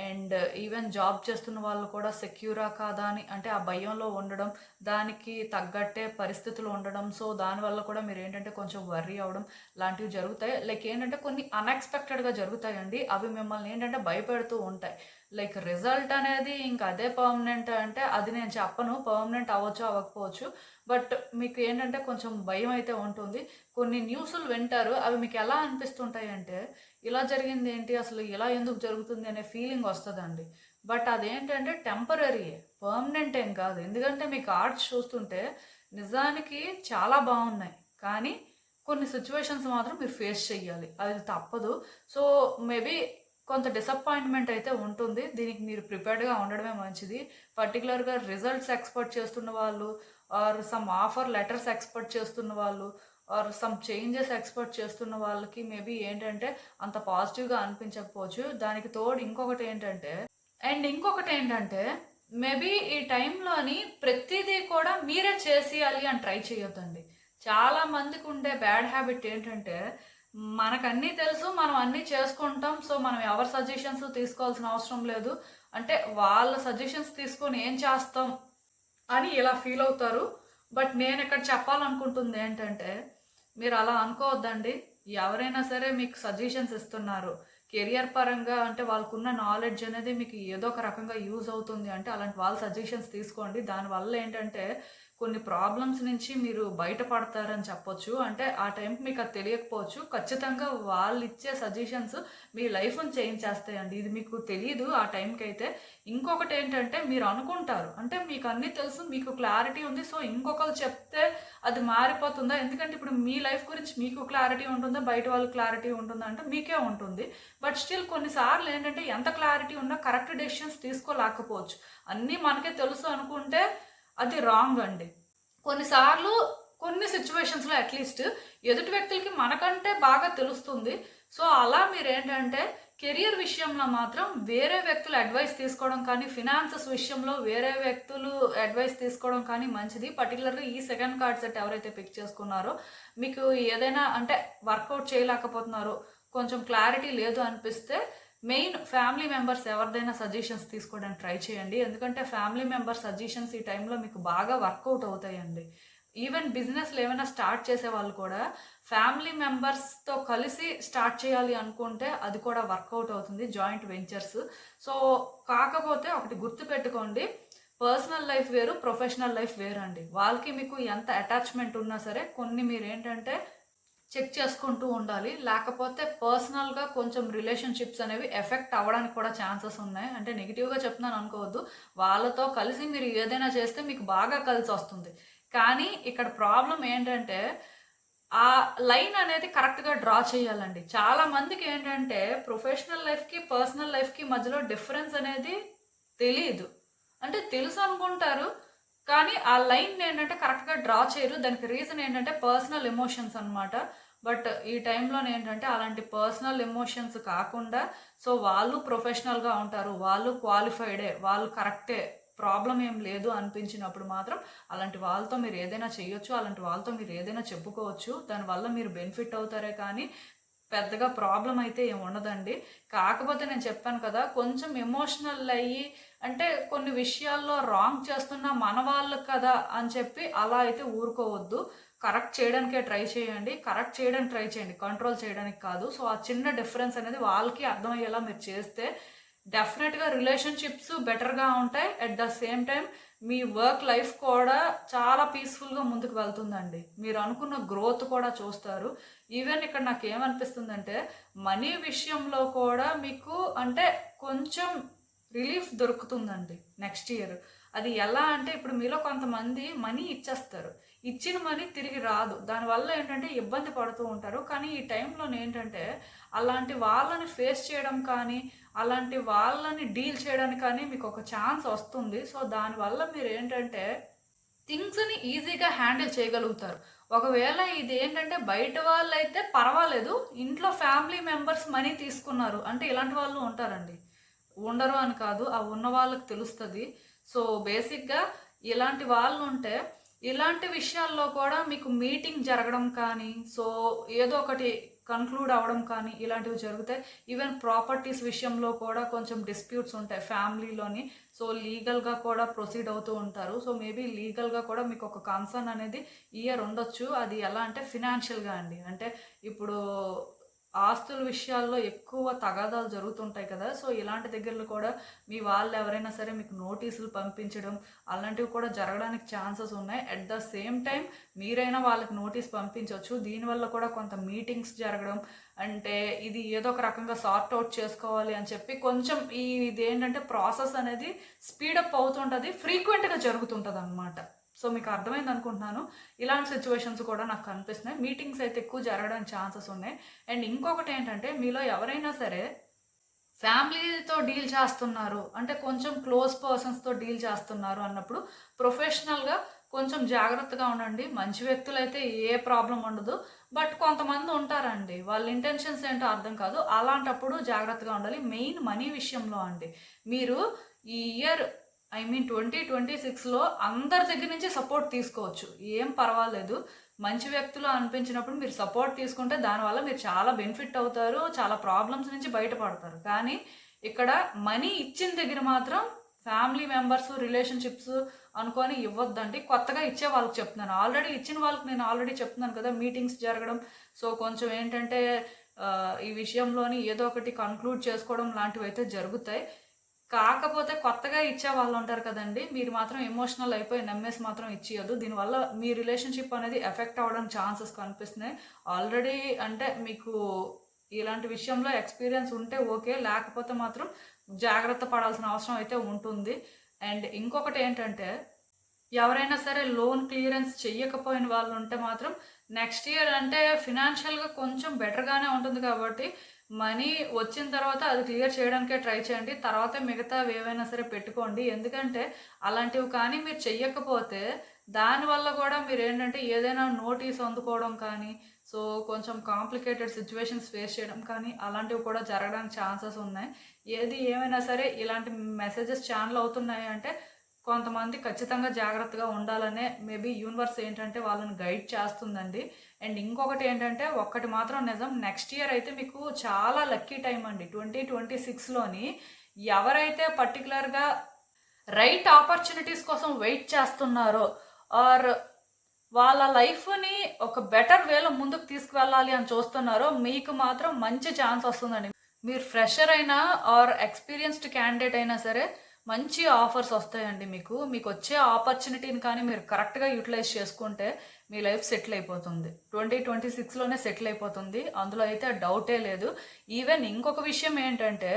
S1: అండ్ ఈవెన్ జాబ్ చేస్తున్న వాళ్ళు కూడా సెక్యూరా కాదా అని అంటే ఆ భయంలో ఉండడం, దానికి తగ్గట్టే పరిస్థితులు ఉండడం. సో దానివల్ల కూడా మీరు ఏంటంటే కొంచెం వర్రీ అవ్వడం లాంటివి జరుగుతాయి. లైక్ ఏంటంటే కొన్ని అన్ఎక్స్పెక్టెడ్గా జరుగుతాయండి. అవి మిమ్మల్ని ఏంటంటే భయపెడుతూ ఉంటాయి. లైక్ రిజల్ట్ అనేది ఇంకా అదే పర్మనెంట్ అంటే అది నేను చెప్పను, పర్మనెంట్ అవ్వచ్చు అవ్వకపోవచ్చు. బట్ మీకు ఏంటంటే కొంచెం భయం అయితే ఉంటుంది. కొన్ని న్యూస్లు వింటారు, అవి మీకు ఎలా అనిపిస్తుంటాయి అంటే ఇలా జరిగింది ఏంటి, అసలు ఇలా ఎందుకు జరుగుతుంది అనే ఫీలింగ్ వస్తుందండి. బట్ అదేంటంటే టెంపరీ, పర్మనెంట్ ఏం కాదు. ఎందుకంటే మీ కార్డ్స్ చూస్తుంటే నిజానికి చాలా బాగున్నాయి, కానీ కొన్ని సిచ్యువేషన్స్ మాత్రం మీరు ఫేస్ చెయ్యాలి, అది తప్పదు. సో మేబీ కొంత డిసప్పాయింట్మెంట్ అయితే ఉంటుంది. దీనికి మీరు ప్రిపేర్డ్గా ఉండడమే మంచిది. పర్టికులర్గా రిజల్ట్స్ ఎక్స్పెక్ట్ చేస్తున్న వాళ్ళు or some offer letters expect చేస్తున్న వాళ్ళు ఆర్ సమ్ చేంజెస్ ఎక్స్పెక్ట్ చేస్తున్న వాళ్ళకి మేబీ ఏంటంటే అంత పాజిటివ్గా అనిపించకపోవచ్చు. దానికి తోడు ఇంకొకటి ఏంటంటే మేబీ ఈ టైంలోని ప్రతిదీ కూడా మీరే చేసేయాలి అని ట్రై చేయొద్దండి. చాలా మందికి ఉండే బ్యాడ్ హ్యాబిట్ ఏంటంటే మనకన్నీ తెలుసు, మనం అన్నీ చేసుకుంటాం, సో మనం ఎవరి సజెషన్స్ తీసుకోవాల్సిన అవసరం లేదు, అంటే వాళ్ళ సజెషన్స్ తీసుకొని ఏం చేస్తాం అని ఇలా ఫీల్ అవుతారు. బట్ నేను ఇక్కడ చెప్పాలనుకుంటుంది ఏంటంటే మీరు అలా అనుకోవద్దండి. ఎవరైనా సరే మీకు సజెషన్స్ ఇస్తున్నారు, కెరియర్ పరంగా అంటే వాళ్ళకున్న నాలెడ్జ్ అనేది మీకు ఏదో ఒక రకంగా యూజ్ అవుతుంది అంటే అలాంటి వాళ్ళ సజెషన్స్ తీసుకోండి. దానివల్ల ఏంటంటే కొన్ని ప్రాబ్లమ్స్ నుంచి మీరు బయటపడతారని చెప్పొచ్చు. అంటే ఆ టైంకి మీకు అది తెలియకపోవచ్చు. ఖచ్చితంగా వాళ్ళిచ్చే సజెషన్స్ మీ లైఫ్‌ని చేంజ్ చేస్తాయండి. ఇది మీకు తెలీదు ఆ టైంకైతే. ఇంకొకటేంటంటే మీరు అనుకుంటారు. అంటే మీకు అన్నీ తెలుసు, మీకు క్లారిటీ ఉంది. సో, ఇంకొకళ్ళు చెప్తే అది మారిపోతుందా? ఎందుకంటే ఇప్పుడు మీ లైఫ్ గురించి మీకు క్లారిటీ ఉంటుందా? బయట వాళ్ళకి క్లారిటీ ఉంటుందా? అంటే మీకే ఉంటుంది. బట్ స్టిల్ కొన్నిసార్లు ఏంటంటే ఎంత క్లారిటీ ఉన్నా కరెక్ట్ డెసిషన్స్ తీసుకోలేకపోవచ్చు. అన్నీ మనకే తెలుసు అనుకుంటే అది రాంగ్ అండి. కొన్నిసార్లు కొన్ని సిచ్యువేషన్స్‌లో అట్‌లీస్ట్ ఎదుటి వ్యక్తులకి మనకంటే బాగా తెలుస్తుంది. సో, అలా మీరేంటంటే కెరియర్ విషయంలో మాత్రం వేరే వ్యక్తుల అడ్వైస్ తీసుకోవడం కానీ, ఫినాన్సెస్ విషయంలో వేరే వ్యక్తులు అడ్వైస్ తీసుకోవడం కానీ మంచిది. పర్టిక్యులర్‌గా ఈ సెకండ్ కార్డ్ సెట్ ఎవరైతే పిక్ చేసుకున్నారో, మీకు ఏదైనా అంటే వర్కౌట్ చేయలేకపోతున్నారో, కొంచెం క్లారిటీ లేదు అనిపిస్తే మెయిన్ ఫ్యామిలీ మెంబర్స్ ఎవరిదైనా సజెషన్స్ తీసుకోవడానికి ట్రై చేయండి. ఎందుకంటే ఫ్యామిలీ మెంబర్స్ సజెషన్స్ ఈ టైంలో మీకు బాగా వర్కౌట్ అవుతాయండి. ఈవెన్ బిజినెస్‌లు ఏమైనా స్టార్ట్ చేసేవాళ్ళు కూడా ఫ్యామిలీ మెంబర్స్‌తో కలిసి స్టార్ట్ చేయాలి అనుకుంటే అది కూడా వర్కౌట్ అవుతుంది. Joint ventures. సో, కాకపోతే ఒకటి గుర్తుపెట్టుకోండి. పర్సనల్ లైఫ్ వేరు, ప్రొఫెషనల్ లైఫ్ వేరండి. వాళ్ళకి మీకు ఎంత అటాచ్‌మెంట్ ఉన్నా సరే కొన్ని మీరేంటంటే చెక్ చేసుకుంటూ ఉండాలి. లేకపోతే పర్సనల్‌గా కొంచెం రిలేషన్‌షిప్స్ అనేవి ఎఫెక్ట్ అవ్వడానికి కూడా ఛాన్సెస్ ఉన్నాయి. అంటే నెగెటివ్‌గా చెప్తున్నాను అనుకోవద్దు. వాళ్ళతో కలిసి మీరు ఏదైనా చేస్తే మీకు బాగా కలిసొస్తుంది. కానీ ఇక్కడ ప్రాబ్లమ్ ఏంటంటే, ఆ లైన్ అనేది కరెక్ట్‌గా డ్రా చేయాలండి. చాలా మందికి ఏంటంటే ప్రొఫెషనల్ లైఫ్‌కి, పర్సనల్ లైఫ్‌కి మధ్యలో డిఫరెన్స్ అనేది తెలీదు. అంటే తెలుసు అనుకుంటారు. కానీ ఆ లైన్‌ని ఏంటంటే కరెక్ట్‌గా డ్రా చేయరు. దానికి రీజన్ ఏంటంటే పర్సనల్ ఎమోషన్స్ అన్నమాట. బట్ ఈ టైంలోనేంటంటే అలాంటి పర్సనల్ ఎమోషన్స్ కాకుండా సో, వాళ్ళు ప్రొఫెషనల్‌గా ఉంటారు. వాళ్ళు క్వాలిఫైడే. వాళ్ళు కరెక్టే. ప్రాబ్లమ్ ఏం లేదు అనిపించినప్పుడు మాత్రం అలాంటి వాళ్ళతో మీరు ఏదైనా చేయొచ్చు. అలాంటి వాళ్ళతో మీరు ఏదైనా చెప్పుకోవచ్చు. దానివల్ల మీరు బెనిఫిట్ అవుతారే కానీ పెద్దగా ప్రాబ్లమ్ అయితే ఏమి ఉండదండి. కాకపోతే నేను చెప్పాను కదా! కొంచెం ఎమోషనల్ అయ్యి అంటే కొన్ని విషయాల్లో రాంగ్ చేస్తున్న మన వాళ్ళు కదా అని చెప్పి అలా అయితే ఊరుకోవద్దు. కరెక్ట్ చేయడానికే ట్రై చేయండి. కరెక్ట్ చేయడానికి ట్రై చేయండి. కంట్రోల్ చేయడానికి కాదు. సో, ఆ చిన్న డిఫరెన్స్ అనేది వాళ్ళకి అర్థమయ్యేలా మీరు చేస్తే డెఫినెట్‌గా రిలేషన్‌షిప్స్ బెటర్‌గా ఉంటాయి. At the same time me work life కూడా చాలా పీస్‌ఫుల్‌గా ముందుకు వెళ్తుందండి. మీరు అనుకున్న గ్రోత్ కూడా చూస్తారు. ఈవెన్ ఇక్కడ నాకేమనిపిస్తుందంటే మనీ విషయంలో కూడా మీకు అంటే కొంచెం రిలీఫ్ దొరుకుతుందండి నెక్స్ట్ ఇయర్. అది ఎలా అంటే ఇప్పుడు మీలో కొంతమంది మనీ ఇచ్చేస్తారు. ఇచ్చిన మనీ తిరిగి రాదు. దానివల్ల ఏంటంటే ఇబ్బంది పడుతూ ఉంటారు. కానీ ఈ టైంలోనేంటంటే అలాంటి వాళ్ళని ఫేస్ చేయడం కానీ, అలాంటి వాళ్ళని డీల్ చేయడానికి కానీ మీకు ఒక ఛాన్స్ వస్తుంది. సో, దానివల్ల మీరేంటంటే థింగ్స్‌ని ఈజీగా హ్యాండిల్ చేయగలుగుతారు. ఒకవేళ ఇదేంటంటే బయట వాళ్ళైతే పర్వాలేదు. ఇంట్లో ఫ్యామిలీ మెంబర్స్ మనీ తీసుకున్నారు. అంటే ఇలాంటి వాళ్ళు ఉంటారండి. ఉండరు అని కాదు. ఆ ఉన్న వాళ్ళకి తెలుస్తది. సో, బేసిక్‌గా ఇలాంటి వాళ్ళుంటే, ఇలాంటి విషయాల్లో కూడా మీకు మీటింగ్ జరగడం కానీ, సో, ఏదో ఒకటి కన్క్లూడ్ అవ్వడం కానీ, ఇలాంటివి జరుగుతాయి. ఈవెన్ ప్రాపర్టీస్ విషయంలో కూడా కొంచెం డిస్ప్యూట్స్ ఉంటాయి ఫ్యామిలీలోని. సో, లీగల్‌గా కూడా ప్రొసీడ్ అవుతూ ఉంటారు. సో, మేబీ లీగల్‌గా కూడా మీకు ఒక కన్సర్న్ అనేది ఈ ఇయర్ ఉండొచ్చు. అది ఎలా అంటే ఫినాన్షియల్‌గా అండి. అంటే ఇప్పుడు ఆస్తుల విషయాల్లో ఎక్కువ తగాదాలు జరుగుతుంటాయి కదా! సో, ఇలాంటి దగ్గరలో కూడా మీ వాళ్ళు ఎవరైనా సరే మీకు నోటీసులు పంపించడం, అలాంటివి కూడా జరగడానికి ఛాన్సెస్ ఉన్నాయి. అట్ ద సేమ్ టైమ్ మీరైనా వాళ్ళకి నోటీస్ పంపించొచ్చు. దీనివల్ల కూడా కొంత మీటింగ్స్ జరగడం, అంటే ఇది ఏదో ఒక రకంగా సార్ట్ ఔట్ చేసుకోవాలి అని చెప్పి కొంచెం ఇదేంటంటే ప్రాసెస్ అనేది స్పీడప్ అవుతుంటది. ఫ్రీక్వెంట్‌గా జరుగుతుంటదనమాట. సో, మీకు అర్థమైంది అనుకుంటున్నాను. ఇలాంటి సిట్యుయేషన్స్ కూడా నాకు కనిపిస్తున్నాయి. మీటింగ్స్ అయితే ఎక్కువ జరగడానికి ఛాన్సెస్ ఉన్నాయి. అండ్ ఇంకొకటేంటంటే మీలో ఎవరైనా సరే ఫ్యామిలీతో డీల్ చేస్తున్నారు. అంటే కొంచెం క్లోజ్ పర్సన్స్‌తో డీల్ చేస్తున్నారు అన్నప్పుడు ప్రొఫెషనల్‌గా కొంచెం జాగ్రత్తగా ఉండండి. మంచి వ్యక్తులైతే ఏ ప్రాబ్లమ్ ఉండదు. బట్ కొంతమంది ఉంటారండి. వాళ్ళ ఇంటెన్షన్స్ ఏంటో అర్థం కాదు. అలాంటప్పుడు జాగ్రత్తగా ఉండాలి. మెయిన్ మనీ విషయంలో అండి. మీరు ఈ ఇయర్ 2026లో అందరి దగ్గర నుంచి సపోర్ట్ తీసుకోవచ్చు. ఏం పర్వాలేదు. మంచి వ్యక్తులు అనిపించినప్పుడు మీరు సపోర్ట్ తీసుకుంటే దానివల్ల మీరు చాలా బెనిఫిట్ అవుతారు. చాలా ప్రాబ్లమ్స్ నుంచి బయటపడతారు. కానీ ఇక్కడ మనీ ఇచ్చిన దగ్గర మాత్రం ఫ్యామిలీ మెంబర్స్, రిలేషన్‌షిప్స్ అనుకోని ఇవ్వొద్దండి. కొత్తగా ఇచ్చే వాళ్ళకి చెప్తున్నాను. ఆల్రెడీ ఇచ్చిన వాళ్ళకి నేను ఆల్రెడీ చెప్తున్నాను కదా! మీటింగ్స్ జరగడం. సో, కొంచెం ఏంటంటే ఈ విషయంలోని ఏదో ఒకటి కంక్లూడ్ చేసుకోవడం లాంటివి అయితే జరుగుతాయి. కాకపోతే కొత్తగా ఇచ్చే వాళ్ళు ఉంటారు కదండి, మీరు మాత్రం ఎమోషనల్ అయిపోయి నమ్మేసి మాత్రం ఇచ్చేయద్దు. దీనివల్ల మీ రిలేషన్షిప్ అనేది ఎఫెక్ట్ అవ్వడానికి ఛాన్సెస్ కనిపిస్తున్నాయి. ఆల్రెడీ అంటే మీకు ఇలాంటి విషయంలో ఎక్స్పీరియన్స్ ఉంటే ఓకే, లేకపోతే మాత్రం జాగ్రత్త పడాల్సిన అవసరం అయితే ఉంటుంది. అండ్ ఇంకొకటి ఏంటంటే, ఎవరైనా సరే లోన్ క్లియరెన్స్ చెయ్యకపోయిన వాళ్ళు ఉంటే మాత్రం నెక్స్ట్ ఇయర్ అంటే ఫినాన్షియల్గా కొంచెం బెటర్గానే ఉంటుంది కాబట్టి మనీ వచ్చిన తర్వాత అది క్లియర్ చేయడానికే ట్రై చేయండి. తర్వాత మిగతావి ఏవైనా సరే పెట్టుకోండి. ఎందుకంటే అలాంటివి కానీ మీరు చెయ్యకపోతే దానివల్ల కూడా మీరు ఏంటంటే ఏదైనా నోటీస్ అందుకోవడం కానీ, సో కొంచెం కాంప్లికేటెడ్ సిచ్యువేషన్స్ ఫేస్ చేయడం కానీ అలాంటివి కూడా జరగడానికి ఛాన్సెస్ ఉన్నాయి. ఏది ఏమైనా సరే ఇలాంటి మెసేజెస్ ఛానల్ అవుతున్నాయి అంటే కొంతమంది ఖచ్చితంగా జాగ్రత్తగా ఉండాలనే మేబీ యూనివర్స్ ఏంటంటే వాళ్ళని గైడ్ చేస్తుందండి. అండ్ ఇంకొకటి ఏంటంటే ఒక్కటి మాత్రం నిజం, నెక్స్ట్ ఇయర్ అయితే మీకు చాలా లక్కీ టైం అండి. 2026లోని ఎవరైతే పర్టికులర్గా రైట్ ఆపర్చునిటీస్ కోసం వెయిట్ చేస్తున్నారో ఆర్ వాళ్ళ లైఫ్ని ఒక బెటర్ వేలో ముందుకు తీసుకువెళ్ళాలి అని చూస్తున్నారో మీకు మాత్రం మంచి ఛాన్స్ వస్తుందండి. మీరు ఫ్రెషర్ అయినా ఆర్ ఎక్స్పీరియన్స్డ్ క్యాండిడేట్ అయినా సరే మంచి ఆఫర్స్ వస్తాయండి. మీకు వచ్చే ఆపర్చునిటీని కానీ మీరు కరెక్ట్గా యూటిలైజ్ చేసుకుంటే మీ లైఫ్ సెటిల్ అయిపోతుంది. 2026లోనే సెటిల్ అయిపోతుంది, అందులో అయితే డౌటే లేదు. ఈవెన్ ఇంకొక విషయం ఏంటంటే,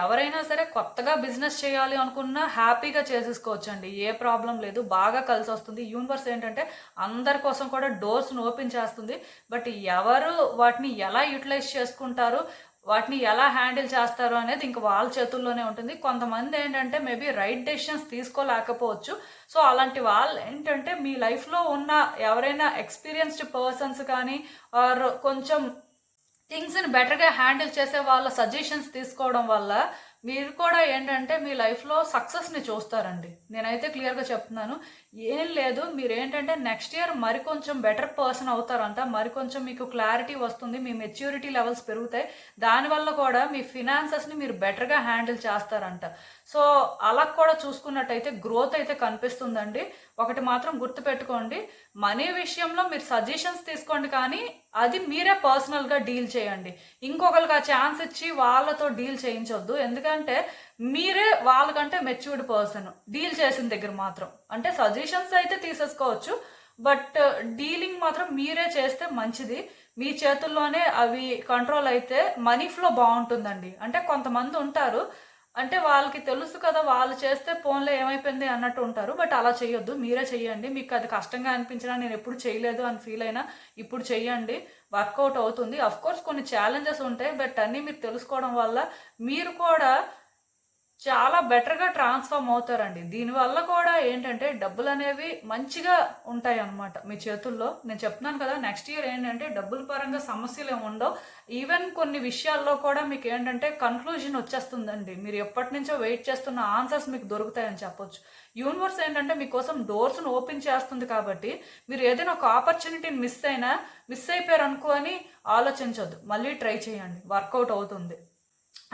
S1: ఎవరైనా సరే కొత్తగా బిజినెస్ చేయాలి అనుకున్నా హ్యాపీగా చేసేసుకోవచ్చండి, ఏ ప్రాబ్లం లేదు, బాగా కలిసి వస్తుంది. యూనివర్స్ ఏంటంటే అందరి కోసం కూడా డోర్స్ను ఓపెన్ చేస్తుంది. బట్ ఎవరు వాటిని ఎలా యూటిలైజ్ చేసుకుంటారు, వాటిని ఎలా హ్యాండిల్ చేస్తారు అనేది ఇంక వాళ్ళ చేతుల్లోనే ఉంటుంది. కొంతమంది ఏంటంటే మేబీ రైట్ డెసిషన్స్ తీసుకోలేకపోవచ్చు. సో అలాంటి వాళ్ళు ఏంటంటే మీ లైఫ్లో ఉన్న ఎవరైనా ఎక్స్పీరియన్స్డ్ పర్సన్స్ కానీ ఆర్ కొంచెం థింగ్స్ని బెటర్గా హ్యాండిల్ చేసే వాళ్ళ సజెషన్స్ తీసుకోవడం వల్ల మీరు కూడా ఏంటంటే మీ లైఫ్లో సక్సెస్ని చూస్తారండి. నేనైతే క్లియర్గా చెప్తున్నాను, ఏం లేదు, మీరు ఏంటంటే నెక్స్ట్ ఇయర్ మరికొంచెం బెటర్ పర్సన్ అవుతారంట, మరికొంచెం మీకు క్లారిటీ వస్తుంది, మీ మెచ్యూరిటీ లెవెల్స్ పెరుగుతాయి, దానివల్ల కూడా మీ ఫినాన్సెస్ని మీరు బెటర్గా హ్యాండిల్ చేస్తారంట. సో అలా కూడా చూసుకున్నట్టయితే గ్రోత్ అయితే కనిపిస్తుందండి. ఒకటి మాత్రం గుర్తుపెట్టుకోండి, మనీ విషయంలో మీరు సజెషన్స్ తీసుకోండి కానీ అది మీరే పర్సనల్గా డీల్ చేయండి. ఇంకొకరికి ఆ ఛాన్స్ ఇచ్చి వాళ్ళతో డీల్ చేయించొద్దు. ఎందుకంటే మీరే వాళ్ళకంటే మెచ్యూర్డ్ పర్సన్ డీల్ చేసిన దగ్గర మాత్రం. అంటే సజెషన్స్ అయితే తీసేసుకోవచ్చు, బట్ డీలింగ్ మాత్రం మీరే చేస్తే మంచిది. మీ చేతుల్లోనే అవి కంట్రోల్ అయితే మనీ ఫ్లో బాగుంటుందండి. అంటే కొంతమంది ఉంటారు, అంటే వాళ్ళకి తెలుసు కదా వాళ్ళు చేస్తే ఫోన్లో ఏమైపోయింది అన్నట్టు ఉంటారు. బట్ అలా చేయొద్దు, మీరే చెయ్యండి. మీకు అది కష్టంగా అనిపించినా, నేను ఎప్పుడు చేయలేదు అని ఫీల్ అయినా ఇప్పుడు చెయ్యండి, వర్కౌట్ అవుతుంది. అఫ్కోర్స్ కొన్ని ఛాలెంజెస్ ఉంటాయి, బట్ అన్నీ మీరు తెలుసుకోవడం వల్ల మీరు కూడా చాలా బెటర్గా ట్రాన్స్ఫార్మ్ అవుతారండి. దీనివల్ల కూడా ఏంటంటే డబ్బులు అనేవి మంచిగా ఉంటాయి అన్నమాట మీ చేతుల్లో. నేను చెప్తున్నాను కదా, నెక్స్ట్ ఇయర్ ఏంటంటే డబ్బుల పరంగా సమస్యలు ఏమి ఉండవు. ఈవెన్ కొన్ని విషయాల్లో కూడా మీకు ఏంటంటే కన్క్లూజన్ వచ్చేస్తుందండి. మీరు ఎప్పటి నుంచో వెయిట్ చేస్తున్న ఆన్సర్స్ మీకు దొరుకుతాయని చెప్పొచ్చు. యూనివర్స్ ఏంటంటే మీకోసం డోర్స్ను ఓపెన్ చేస్తుంది కాబట్టి మీరు ఏదైనా ఒక ఆపర్చునిటీని మిస్ అయిపోయారు అనుకోని ఆలోచించొద్దు, మళ్ళీ ట్రై చేయండి, వర్కౌట్ అవుతుంది.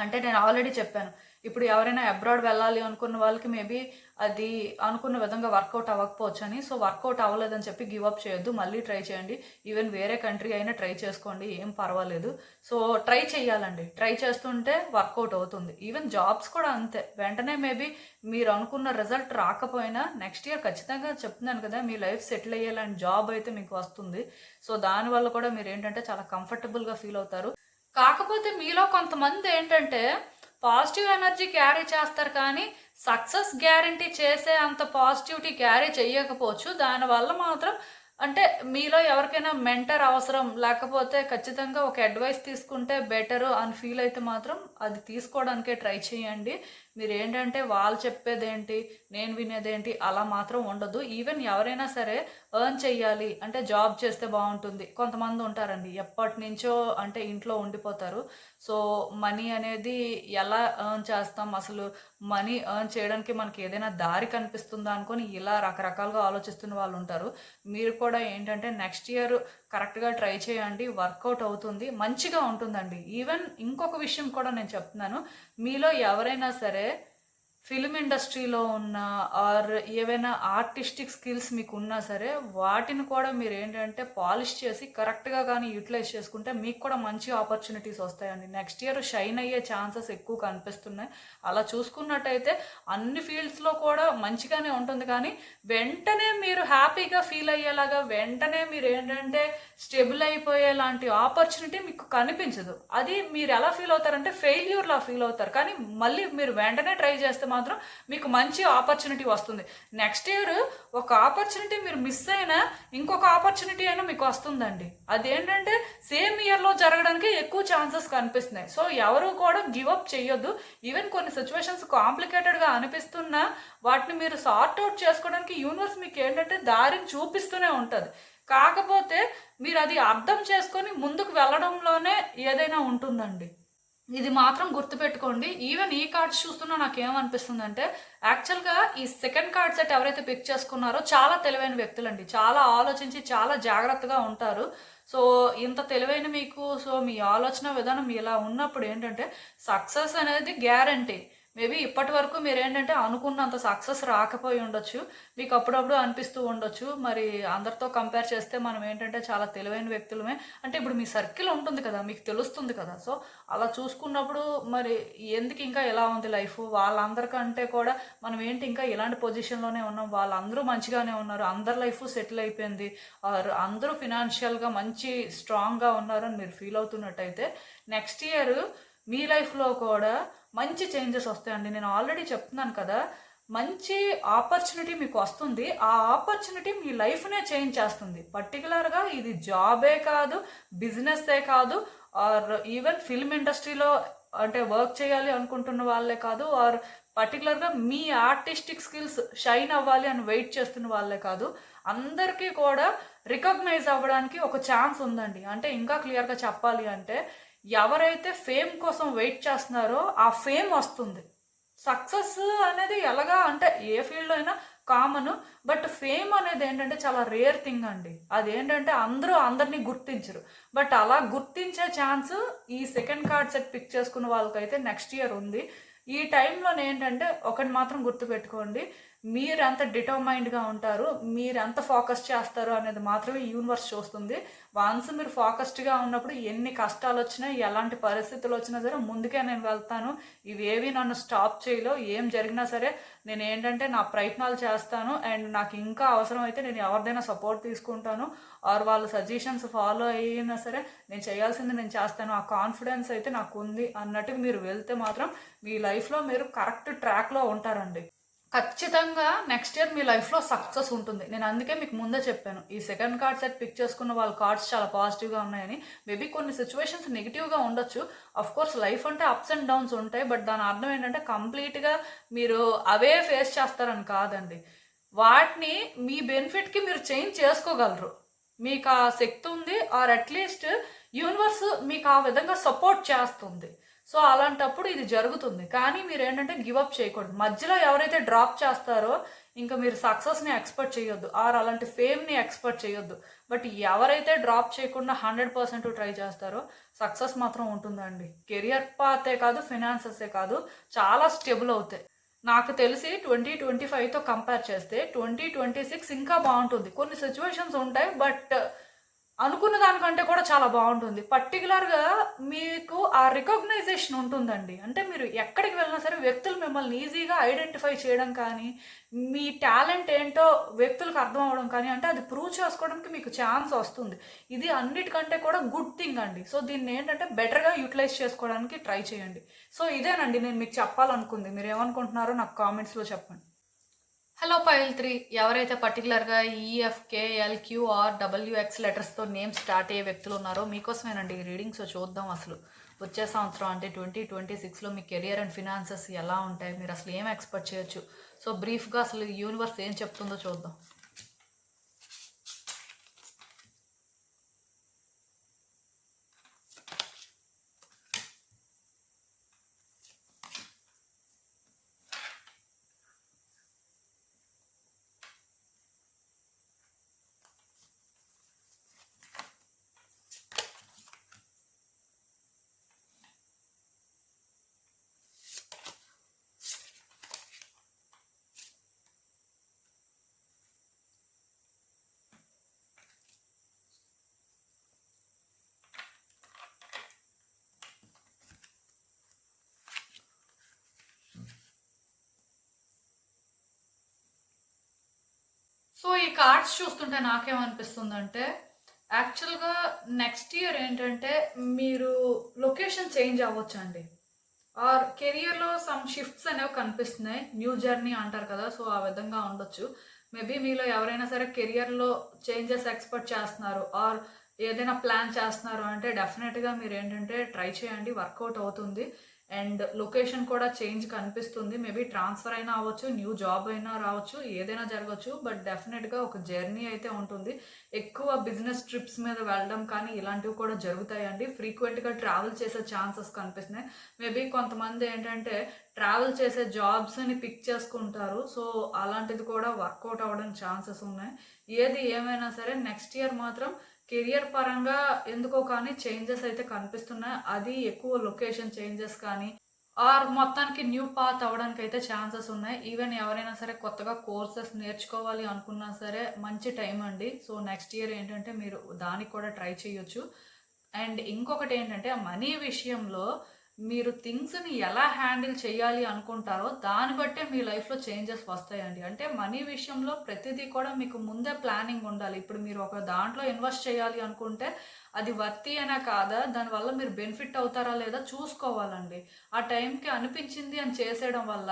S1: అంటే నేను ఆల్రెడీ చెప్పాను, ఇప్పుడు ఎవరైనా అబ్రాడ్ వెళ్ళాలి అనుకున్న వాళ్ళకి మేబీ అది అనుకున్న విధంగా వర్కౌట్ అవ్వకపోవచ్చు అని. సో వర్కౌట్ అవ్వలేదని చెప్పి గివప్ చేయొద్దు, మళ్ళీ ట్రై చేయండి. ఈవెన్ వేరే కంట్రీ అయినా ట్రై చేసుకోండి, ఏం పర్వాలేదు. సో ట్రై చేయాలండి, ట్రై చేస్తుంటే వర్కౌట్ అవుతుంది. ఈవెన్ జాబ్స్ కూడా అంతే, వెంటనే మేబీ మీరు అనుకున్న రిజల్ట్ రాకపోయినా నెక్స్ట్ ఇయర్ ఖచ్చితంగా చెప్తున్నాను కదా, మీ లైఫ్ సెటిల్ అయ్యేలాంటి జాబ్ అయితే మీకు వస్తుంది. సో దానివల్ల కూడా మీరు ఏంటంటే చాలా కంఫర్టబుల్గా ఫీల్ అవుతారు. కాకపోతే మీలో కొంతమంది ఏంటంటే పాజిటివ్ ఎనర్జీ క్యారీ చేస్తారు కానీ సక్సెస్ గ్యారంటీ చేసే అంత పాజిటివిటీ క్యారీ చేయకపోవచ్చు. దానివల్ల మాత్రం అంటే మీలో ఎవరికైనా మెంటర్ అవసరం, లేకపోతే ఖచ్చితంగా ఒక అడ్వైస్ తీసుకుంటే బెటరు అని ఫీల్ అయితే మాత్రం అది తీసుకోవడానికే ట్రై చేయండి. మీరు ఏంటంటే వాళ్ళు చెప్పేదేంటి నేను వినేదేంటి అలా మాత్రం ఉండదు. ఈవెన్ ఎవరైనా సరే ఎర్న్ చెయ్యాలి అంటే జాబ్ చేస్తే బాగుంటుంది. కొంతమంది ఉంటారండి ఎప్పటి నుంచో అంటే ఇంట్లో ఉండిపోతారు. సో మనీ అనేది ఎలా ఎర్న్ చేస్తాం, అసలు మనీ ఎర్న్ చేయడానికి మనకి ఏదైనా దారి కనిపిస్తుందా అనుకొని ఇలా రకరకాలుగా ఆలోచిస్తున్న వాళ్ళు ఉంటారు. మీరు కూడా ఏంటంటే నెక్స్ట్ ఇయర్ కరెక్ట్గా ట్రై చేయండి, వర్కౌట్ అవుతుంది, మంచిగా ఉంటుందండి. ఈవెన్ ఇంకొక విషయం కూడా నేను చెప్తున్నాను, మీలో ఎవరైనా సరే ఫిల్మ్ ఇండస్ట్రీలో ఉన్న ఆర్ ఏవైనా ఆర్టిస్టిక్ స్కిల్స్ మీకు ఉన్నా సరే వాటిని కూడా మీరు ఏంటంటే పాలిష్ చేసి కరెక్ట్గా కానీ యూటిలైజ్ చేసుకుంటే మీకు కూడా మంచి ఆపర్చునిటీస్ వస్తాయండి. నెక్స్ట్ ఇయర్ షైన్ అయ్యే ఛాన్సెస్ ఎక్కువ కనిపిస్తున్నాయి. అలా చూసుకున్నట్టయితే అన్ని ఫీల్డ్స్లో కూడా మంచిగానే ఉంటుంది, కానీ వెంటనే మీరు హ్యాపీగా ఫీల్ అయ్యేలాగా వెంటనే మీరు ఏంటంటే స్టెబుల్ అయిపోయేలాంటి ఆపర్చునిటీ మీకు కనిపించదు. అది మీరు ఎలా ఫీల్ అవుతారంటే ఫెయిల్యూర్లా ఫీల్ అవుతారు. కానీ మళ్ళీ మీరు వెంటనే ట్రై చేస్తే మాత్రం మీకు మంచి ఆపర్చునిటీ వస్తుంది. నెక్స్ట్ ఇయర్ ఒక ఆపర్చునిటీ మీరు మిస్ అయినా ఇంకొక ఆపర్చునిటీ అయినా మీకు వస్తుందండి. అదేంటంటే సేమ్ ఇయర్లో జరగడానికి ఎక్కువ ఛాన్సెస్ కనిపిస్తున్నాయి. సో ఎవరు కూడా గివ్ అప్ చేయొద్దు. ఈవెన్ కొన్ని సిచ్యువేషన్స్ కాంప్లికేటెడ్గా అనిపిస్తున్నా వాటిని మీరు సార్ట్ అవుట్ చేసుకోవడానికి యూనివర్స్ మీకు ఏంటంటే దారిని చూపిస్తూనే ఉంటుంది. కాకపోతే మీరు అది అర్థం చేసుకొని ముందుకు వెళ్ళడంలోనే ఏదైనా ఉంటుందండి. ఇది మాత్రం గుర్తుపెట్టుకోండి. ఈవెన్ ఈ కార్డ్స్ చూస్తున్నా నాకు ఏమనిపిస్తుందంటే యాక్చువల్గా ఈ సెకండ్ కార్డ్ సెట్ ఎవరైతే పిక్ చేసుకున్నారో చాలా తెలివైన వ్యక్తులండి. చాలా ఆలోచించి చాలా జాగ్రత్తగా ఉంటారు. సో ఇంత తెలివైన మీకు మీ ఆలోచన విధానం ఇలా ఉన్నప్పుడు ఏంటంటే సక్సెస్ అనేది గ్యారంటీ. మేబీ ఇప్పటి వరకు మీరు ఏంటంటే అనుకున్నంత సక్సెస్ రాకపోయి ఉండొచ్చు. మీకు అప్పుడప్పుడు అనిపిస్తూ ఉండొచ్చు మరి అందరితో కంపేర్ చేస్తే మనం ఏంటంటే చాలా తెలివైన వ్యక్తులమే అంటే ఇప్పుడు మీ సర్కిల్ ఉంటుంది కదా, మీకు తెలుస్తుంది కదా. సో అలా చూసుకున్నప్పుడు మరి ఎందుకు ఇంకా ఎలా ఉంది లైఫ్, వాళ్ళందరికంటే కూడా మనం ఏంటి ఇంకా ఇలాంటి పొజిషన్లోనే ఉన్నాం, వాళ్ళందరూ మంచిగానే ఉన్నారు, అందరి లైఫ్ సెటిల్ అయిపోయింది, అందరూ ఫినాన్షియల్గా మంచి స్ట్రాంగ్గా ఉన్నారని మీరు ఫీల్ అవుతున్నట్టయితే నెక్స్ట్ ఇయర్ మీ లైఫ్లో కూడా మంచి చేంజెస్ వస్తాయండి. నేను ఆల్రెడీ చెప్తున్నాను కదా, మంచి ఆపర్చునిటీ మీకు వస్తుంది. ఆ ఆపర్చునిటీ మీ లైఫ్నే చేంజ్ చేస్తుంది. పర్టికులర్గా ఇది జాబే కాదు, బిజినెస్సే కాదు, ఆర్ ఈవెన్ ఫిల్మ్ ఇండస్ట్రీలో అంటే వర్క్ చేయాలి అనుకుంటున్న వాళ్ళే కాదు, ఆర్ పర్టికులర్గా మీ ఆర్టిస్టిక్ స్కిల్స్ షైన్ అవ్వాలి అని వెయిట్ చేస్తున్న వాళ్ళే కాదు, అందరికీ కూడా రికగ్నైజ్ అవ్వడానికి ఒక ఛాన్స్ ఉందండి. అంటే ఇంకా క్లియర్గా చెప్పాలి అంటే ఎవరైతే ఫేమ్ కోసం వెయిట్ చేస్తున్నారో ఆ ఫేమ్ వస్తుంది. సక్సెస్ అనేది ఎలాగా అంటే ఏ ఫీల్డ్లో అయినా కామన్, బట్ ఫేమ్ అనేది ఏంటంటే చాలా రేర్ థింగ్ అండి. అదేంటంటే అందరూ అందరినీ గుర్తించరు. బట్ అలా గుర్తించే ఛాన్స్ ఈ సెకండ్ కార్డ్ సెట్ పిక్ చేసుకున్న వాళ్ళకైతే నెక్స్ట్ ఇయర్ ఉంది. ఈ టైంలో ఏంటంటే ఒకటి మాత్రం గుర్తుపెట్టుకోండి, మీరు ఎంత డిటర్మైన్డ్గా ఉంటారు, మీరు ఎంత ఫోకస్ చేస్తారు అనేది మాత్రమే యూనివర్స్ చూస్తుంది. వన్స్ మీరు ఫోకస్డ్గా ఉన్నప్పుడు ఎన్ని కష్టాలు వచ్చినా ఎలాంటి పరిస్థితులు వచ్చినా సరే ముందుకే నేను వెళ్తాను, ఇవేవి నన్ను స్టాప్ చేయలో, ఏం జరిగినా సరే నేను ఏంటంటే నా ప్రయత్నాలు చేస్తాను అండ్ నాకు ఇంకా అవసరమైతే నేను ఎవరిదైనా సపోర్ట్ తీసుకుంటాను ఆర్ వాళ్ళ సజెషన్స్ ఫాలో అయినా సరే నేను చేయాల్సింది నేను చేస్తాను, ఆ కాన్ఫిడెన్స్ అయితే నాకు ఉంది అన్నట్టుగా మీరు వెళ్తే మాత్రం మీ లైఫ్లో మీరు కరెక్ట్ ట్రాక్లో ఉంటారండి. ఖచ్చితంగా నెక్స్ట్ ఇయర్ మీ లైఫ్లో సక్సెస్ ఉంటుంది. నేను అందుకే మీకు ముందే చెప్పాను, ఈ సెకండ్ కార్డ్ సెట్ పిక్ చేసుకున్న వాళ్ళ కార్డ్స్ చాలా పాజిటివ్గా ఉన్నాయని. మేబీ కొన్ని సిచ్యువేషన్స్ నెగిటివ్గా ఉండొచ్చు. అఫ్ కోర్స్ లైఫ్ అంటే అప్స్ అండ్ డౌన్స్ ఉంటాయి, బట్ దాని అర్థం ఏంటంటే కంప్లీట్గా మీరు అవే ఫేస్ చేస్తారని కాదండి. వాటిని మీ బెనిఫిట్కి మీరు చేంజ్ చేసుకోగలరు. మీకు ఆ శక్తి ఉంది, ఆర్ అట్లీస్ట్ యూనివర్స్ మీకు ఆ విధంగా సపోర్ట్ చేస్తుంది. సో అలాంటప్పుడు ఇది జరుగుతుంది. కానీ మీరు ఏంటంటే గివప్ చేయకూడదు. మధ్యలో ఎవరైతే డ్రాప్ చేస్తారో ఇంకా మీరు సక్సెస్ని ఎక్స్పెక్ట్ చేయొద్దు, ఆర్ అలాంటి ఫేమ్ని ఎక్స్పెక్ట్ చేయొద్దు. బట్ ఎవరైతే డ్రాప్ చేయకుండా 100% ట్రై చేస్తారో సక్సెస్ మాత్రం ఉంటుందండి. కెరియర్ పాతే కాదు, ఫినాన్సెసే కాదు, చాలా స్టేబుల్ అవుతాయి. నాకు తెలిసి 2025తో కంపేర్ చేస్తే 2026 ఇంకా బాగుంటుంది. కొన్ని సిచ్యువేషన్స్ ఉంటాయి, బట్ అనుకున్న దానికంటే కూడా చాలా బాగుంటుంది. పర్టికులర్గా మీకు ఆ రికగ్నైజేషన్ ఉంటుందండి. అంటే మీరు ఎక్కడికి వెళ్ళినా సరే వ్యక్తులు మిమ్మల్ని ఈజీగా ఐడెంటిఫై చేయడం కానీ, మీ టాలెంట్ ఏంటో వ్యక్తులకు అర్థం అవ్వడం కానీ, అంటే అది ప్రూవ్ చేసుకోవడానికి మీకు ఛాన్స్ వస్తుంది. ఇది అన్నిటికంటే కూడా గుడ్ థింగ్ అండి. సో దీన్ని ఏంటంటే బెటర్గా యూటిలైజ్ చేసుకోవడానికి ట్రై చేయండి. సో ఇదేనండి నేను మీకు చెప్పాలనుకుంది. మీరు ఏమనుకుంటున్నారో నాకు కామెంట్స్లో చెప్పండి. హలో పైల్ 3, ఎవరైతే పర్టికులర్గా ఈఎఫ్కే ఎల్క్యూఆర్ డబ్ల్యూఎక్స్ లెటర్స్తో నేమ్ స్టార్ట్ అయ్యే వ్యక్తులు ఉన్నారో మీకోసమేనండి ఈ రీడింగ్. సో చూద్దాం అసలు వచ్చే సంవత్సరం అంటే 2026లో మీ కెరియర్ అండ్ ఫినాన్సెస్ ఎలా ఉంటాయి, మీరు అసలు ఏం ఎక్స్పెక్ట్ చేయొచ్చు. సో బ్రీఫ్గా అసలు యూనివర్స్ ఏం చెప్తుందో చూద్దాం. సో ఈ కార్డ్స్ చూస్తుంటే నాకేమనిపిస్తుందంటే, యాక్చువల్‌గా నెక్స్ట్ ఇయర్ ఏంటంటే, మీరు లొకేషన్ చేంజ్ అవ్వొచ్చండి. ఆర్ కెరియర్‌లో సమ్ షిఫ్ట్స్ అనేవి కనిపిస్తున్నాయి. న్యూ జర్నీ అంటారు కదా! సో, ఆ విధంగా ఉండొచ్చు. మేబీ మీలో ఎవరైనా సరే కెరియర్‌లో చేంజెస్ ఎక్స్‌పెక్ట్ చేస్తున్నారు ఆర్ ఏదైనా ప్లాన్ చేస్తున్నారు అంటే డెఫినెట్‌గా మీరేంటంటే ట్రై చేయండి. వర్కౌట్ అవుతుంది. అండ్ లొకేషన్ కూడా చేంజ్ కనిపిస్తుంది. మేబీ ట్రాన్స్‌ఫర్ అయినా అవ్వచ్చు, న్యూ జాబ్ అయినా రావచ్చు, ఏదైనా జరగొచ్చు. బట్ డెఫినెట్‌గా ఒక జర్నీ అయితే ఉంటుంది. ఎక్కువ బిజినెస్ ట్రిప్స్ మీద వెళ్ళడం కానీ ఇలాంటివి కూడా జరుగుతాయండి. ఫ్రీక్వెంట్‌గా ట్రావెల్ చేసే ఛాన్సెస్ కనిపిస్తున్నాయి. మేబీ కొంతమంది ఏంటంటే ట్రావెల్ చేసే జాబ్స్‌ని పిక్ చేసుకుంటారు. సో, అలాంటిది కూడా వర్కౌట్ అవ్వడానికి ఛాన్సెస్ ఉన్నాయి. ఏది ఏమైనా సరే నెక్స్ట్ ఇయర్ మాత్రం కెరియర్ పరంగా ఎందుకో కానీ చేంజెస్ అయితే కనిపిస్తున్నాయి. అది ఎక్కువ లొకేషన్ చేంజెస్ కానీ ఆర్ మొత్తానికి న్యూ పాత్ అవ్వడానికైతే ఛాన్సెస్ ఉన్నాయి. ఈవెన్ ఎవరైనా సరే కొత్తగా కోర్సెస్ నేర్చుకోవాలి అనుకున్నా సరే మంచి టైం అండి. సో, నెక్స్ట్ ఇయర్ ఏంటంటే మీరు దానికి కూడా ట్రై చేయొచ్చు. అండ్ ఇంకొకటేంటంటే ఆ మనీ విషయంలో మీరు థింగ్స్‌ని ఎలా హ్యాండిల్ చేయాలి అనుకుంటారో దాన్ని బట్టే మీ లైఫ్‌లో చేంజెస్ వస్తాయండి. అంటే మనీ విషయంలో ప్రతిదీ కూడా మీకు ముందే ప్లానింగ్ ఉండాలి. ఇప్పుడు మీరు ఒక దాంట్లో ఇన్వెస్ట్ చేయాలి అనుకుంటే అది వర్తీ అనా కాదా? దానివల్ల మీరు బెనిఫిట్ అవుతారా లేదా చూసుకోవాలండి. ఆ టైంకి అనిపించింది అని చేసేయడం వల్ల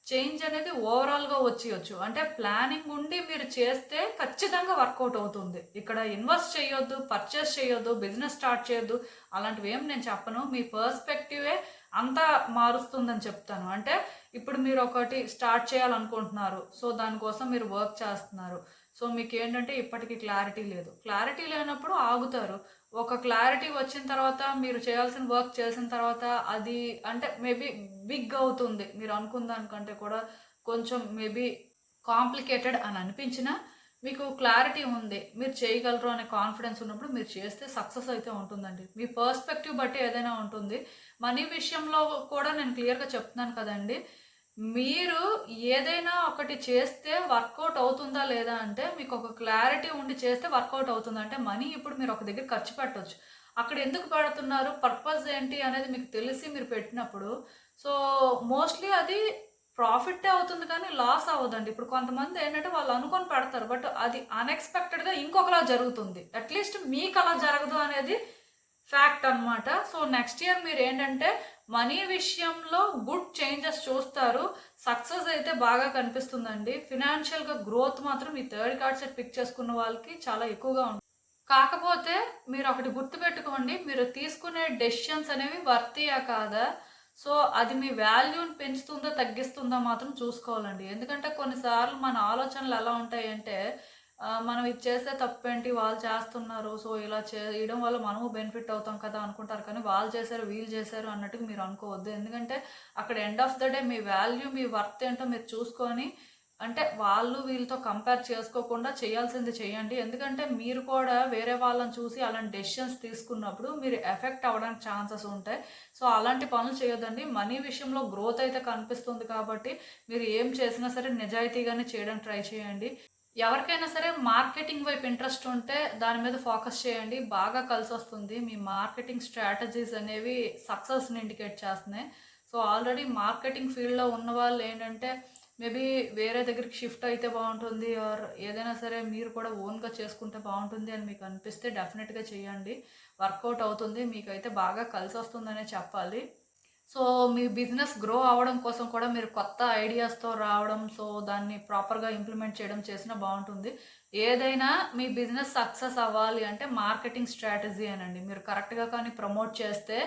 S1: చేంజ్ అనేది ఓవరాల్‌గా వచ్చేయొచ్చు. అంటే ప్లానింగ్ ఉండి మీరు చేస్తే ఖచ్చితంగా వర్కౌట్ అవుతుంది. ఇక్కడ ఇన్వెస్ట్ చేయొద్దు, పర్చేస్ చేయొద్దు, బిజినెస్ స్టార్ట్ చేయొద్దు అలాంటివేం నేను చెప్పను. మీ పర్స్‌పెక్టివే అంతా మారుస్తుందని చెప్తాను. అంటే ఇప్పుడు మీరు ఒకటి స్టార్ట్ చేయాలనుకుంటున్నారు. సో, దానికోసం మీరు వర్క్ చేస్తున్నారు. సో, మీకేంటంటే ఇప్పటికి క్లారిటీ లేదు. క్లారిటీ లేనప్పుడు ఆగుతారు. ఒక క్లారిటీ వచ్చిన తర్వాత మీరు చేయాల్సిన వర్క్ చేసిన తర్వాత అది అంటే మేబీ బిగ్ అవుతుంది. మీరు అనుకున్న దానికంటే కూడా కొంచెం మేబీ కాంప్లికేటెడ్ అని అనిపించినా మీకు క్లారిటీ ఉంది. మీరు చేయగలరు అనే కాన్ఫిడెన్స్ ఉన్నప్పుడు మీరు చేస్తే సక్సెస్ అయితే ఉంటుందండి. మీ పర్స్పెక్టివ్ బట్టి ఏదైనా ఉంటుంది. మనీ విషయంలో కూడా నేను క్లియర్‌గా చెప్తున్నాను కదండీ! మీరు ఏదైనా ఒకటి చేస్తే వర్కౌట్ అవుతుందా లేదా అంటే మీకు ఒక క్లారిటీ ఉండి చేస్తే వర్కౌట్ అవుతుంది. అంటే మనీ ఇప్పుడు మీరు ఒక దగ్గర ఖర్చు పెట్టొచ్చు. అక్కడ ఎందుకు పెడుతున్నారు? పర్పస్ ఏంటి అనేది మీకు తెలిసి మీరు పెట్టినప్పుడు సో, మోస్ట్‌లీ అది ప్రాఫిట్టే అవుతుంది కానీ లాస్ అవ్వదండి. ఇప్పుడు కొంతమంది ఏంటంటే వాళ్ళు అనుకోని పెడతారు. బట్ అది అన్‌ఎక్స్‌పెక్టెడ్‌గా ఇంకొకలా జరుగుతుంది. అట్‌లీస్ట్ మీకలా జరగదు అనేది ఫ్యాక్ట్ అన్నమాట. సో, నెక్స్ట్ ఇయర్ మీరేంటంటే మనీ విషయంలో గుడ్ చేంజెస్ చూస్తారు. సక్సెస్ అయితే బాగా కనిపిస్తుందండి. ఫినాన్షియల్‌గా గ్రోత్ మాత్రం ఈ థర్డ్ కార్డ్ సెట్ పిక్ చేసుకున్న వాళ్ళకి చాలా ఎక్కువగా ఉంటుంది. కాకపోతే మీరొకటి గుర్తుపెట్టుకోండి. మీరు తీసుకునే డెసిషన్స్ అనేవి వర్తీయా కాదా? సో, అది మీ వాల్యూని పెంచుతుందా? తగ్గిస్తుందా? మాత్రం చూసుకోవాలండి. ఎందుకంటే కొన్నిసార్లు మన ఆలోచనలు ఎలా ఉంటాయంటే మనం ఇది చేస్తే తప్పేంటి? వాళ్ళు చేస్తున్నారు. సో, ఇలా చేయడం వల్ల మనము బెనిఫిట్ అవుతాం కదా! అనుకుంటారు. కానీ వాళ్ళు చేశారు, వీళ్ళు చేశారు అన్నట్టుగా మీరు అనుకోవద్దు. ఎందుకంటే అక్కడ end of the day me value, me worth ఏంటో మీరు చూసుకొని అంటే వాళ్ళు వీళ్ళతో కంపేర్ చేసుకోకుండా చేయాల్సింది చేయండి. ఎందుకంటే మీరు కూడా వేరే వాళ్ళని చూసి అలాంటి డెసిషన్స్ తీసుకున్నప్పుడు మీరు ఎఫెక్ట్ అవ్వడానికి ఛాన్సెస్ ఉంటాయి. సో, అలాంటి పనులు చేయొద్దండి. మనీ విషయంలో గ్రోత్ అయితే కనిపిస్తుంది కాబట్టి మీరు ఏం చేసినా సరే నిజాయితీగానే చేయడానికి ట్రై చేయండి. ఎవరికైనా సరే మార్కెటింగ్ వైపు ఇంట్రెస్ట్ ఉంటే దాని మీద ఫోకస్ చేయండి. బాగా కలిసొస్తుంది. మీ మార్కెటింగ్ స్ట్రాటజీస్ అనేవి సక్సెస్‌ని ఇండికేట్ చేస్తున్నాయి. సో, ఆల్రెడీ మార్కెటింగ్ ఫీల్డ్‌లో ఉన్నవాళ్ళు ఏంటంటే మేబీ వేరే దగ్గరికి షిఫ్ట్ అయితే బావుంటుంది ఆర్ ఏదైనా సరే మీరు కూడా ఓన్‌గా చేసుకుంటే బావుంటుంది అని మీకు అనిపిస్తే డెఫినిట్‌గా చేయండి. వర్కౌట్ అవుతుంది. మీకైతే బాగా కలిసొస్తుందనే చెప్పాలి. సో, మీ బిజినెస్ గ్రో అవ్వడం కోసం కూడా మీరు కొత్త ఐడియాస్‌తో రావడం, సో, దాన్ని ప్రాపర్‌గా ఇంప్లిమెంట్ చేయడం చేసినా బావుంటుంది. ఏదైనా మీ బిజినెస్ సక్సెస్ అవ్వాలి అంటే మార్కెటింగ్ స్ట్రాటజీ అనండి. మీరు కరెక్ట్‌గా కానీ ప్రమోట్ చేస్తే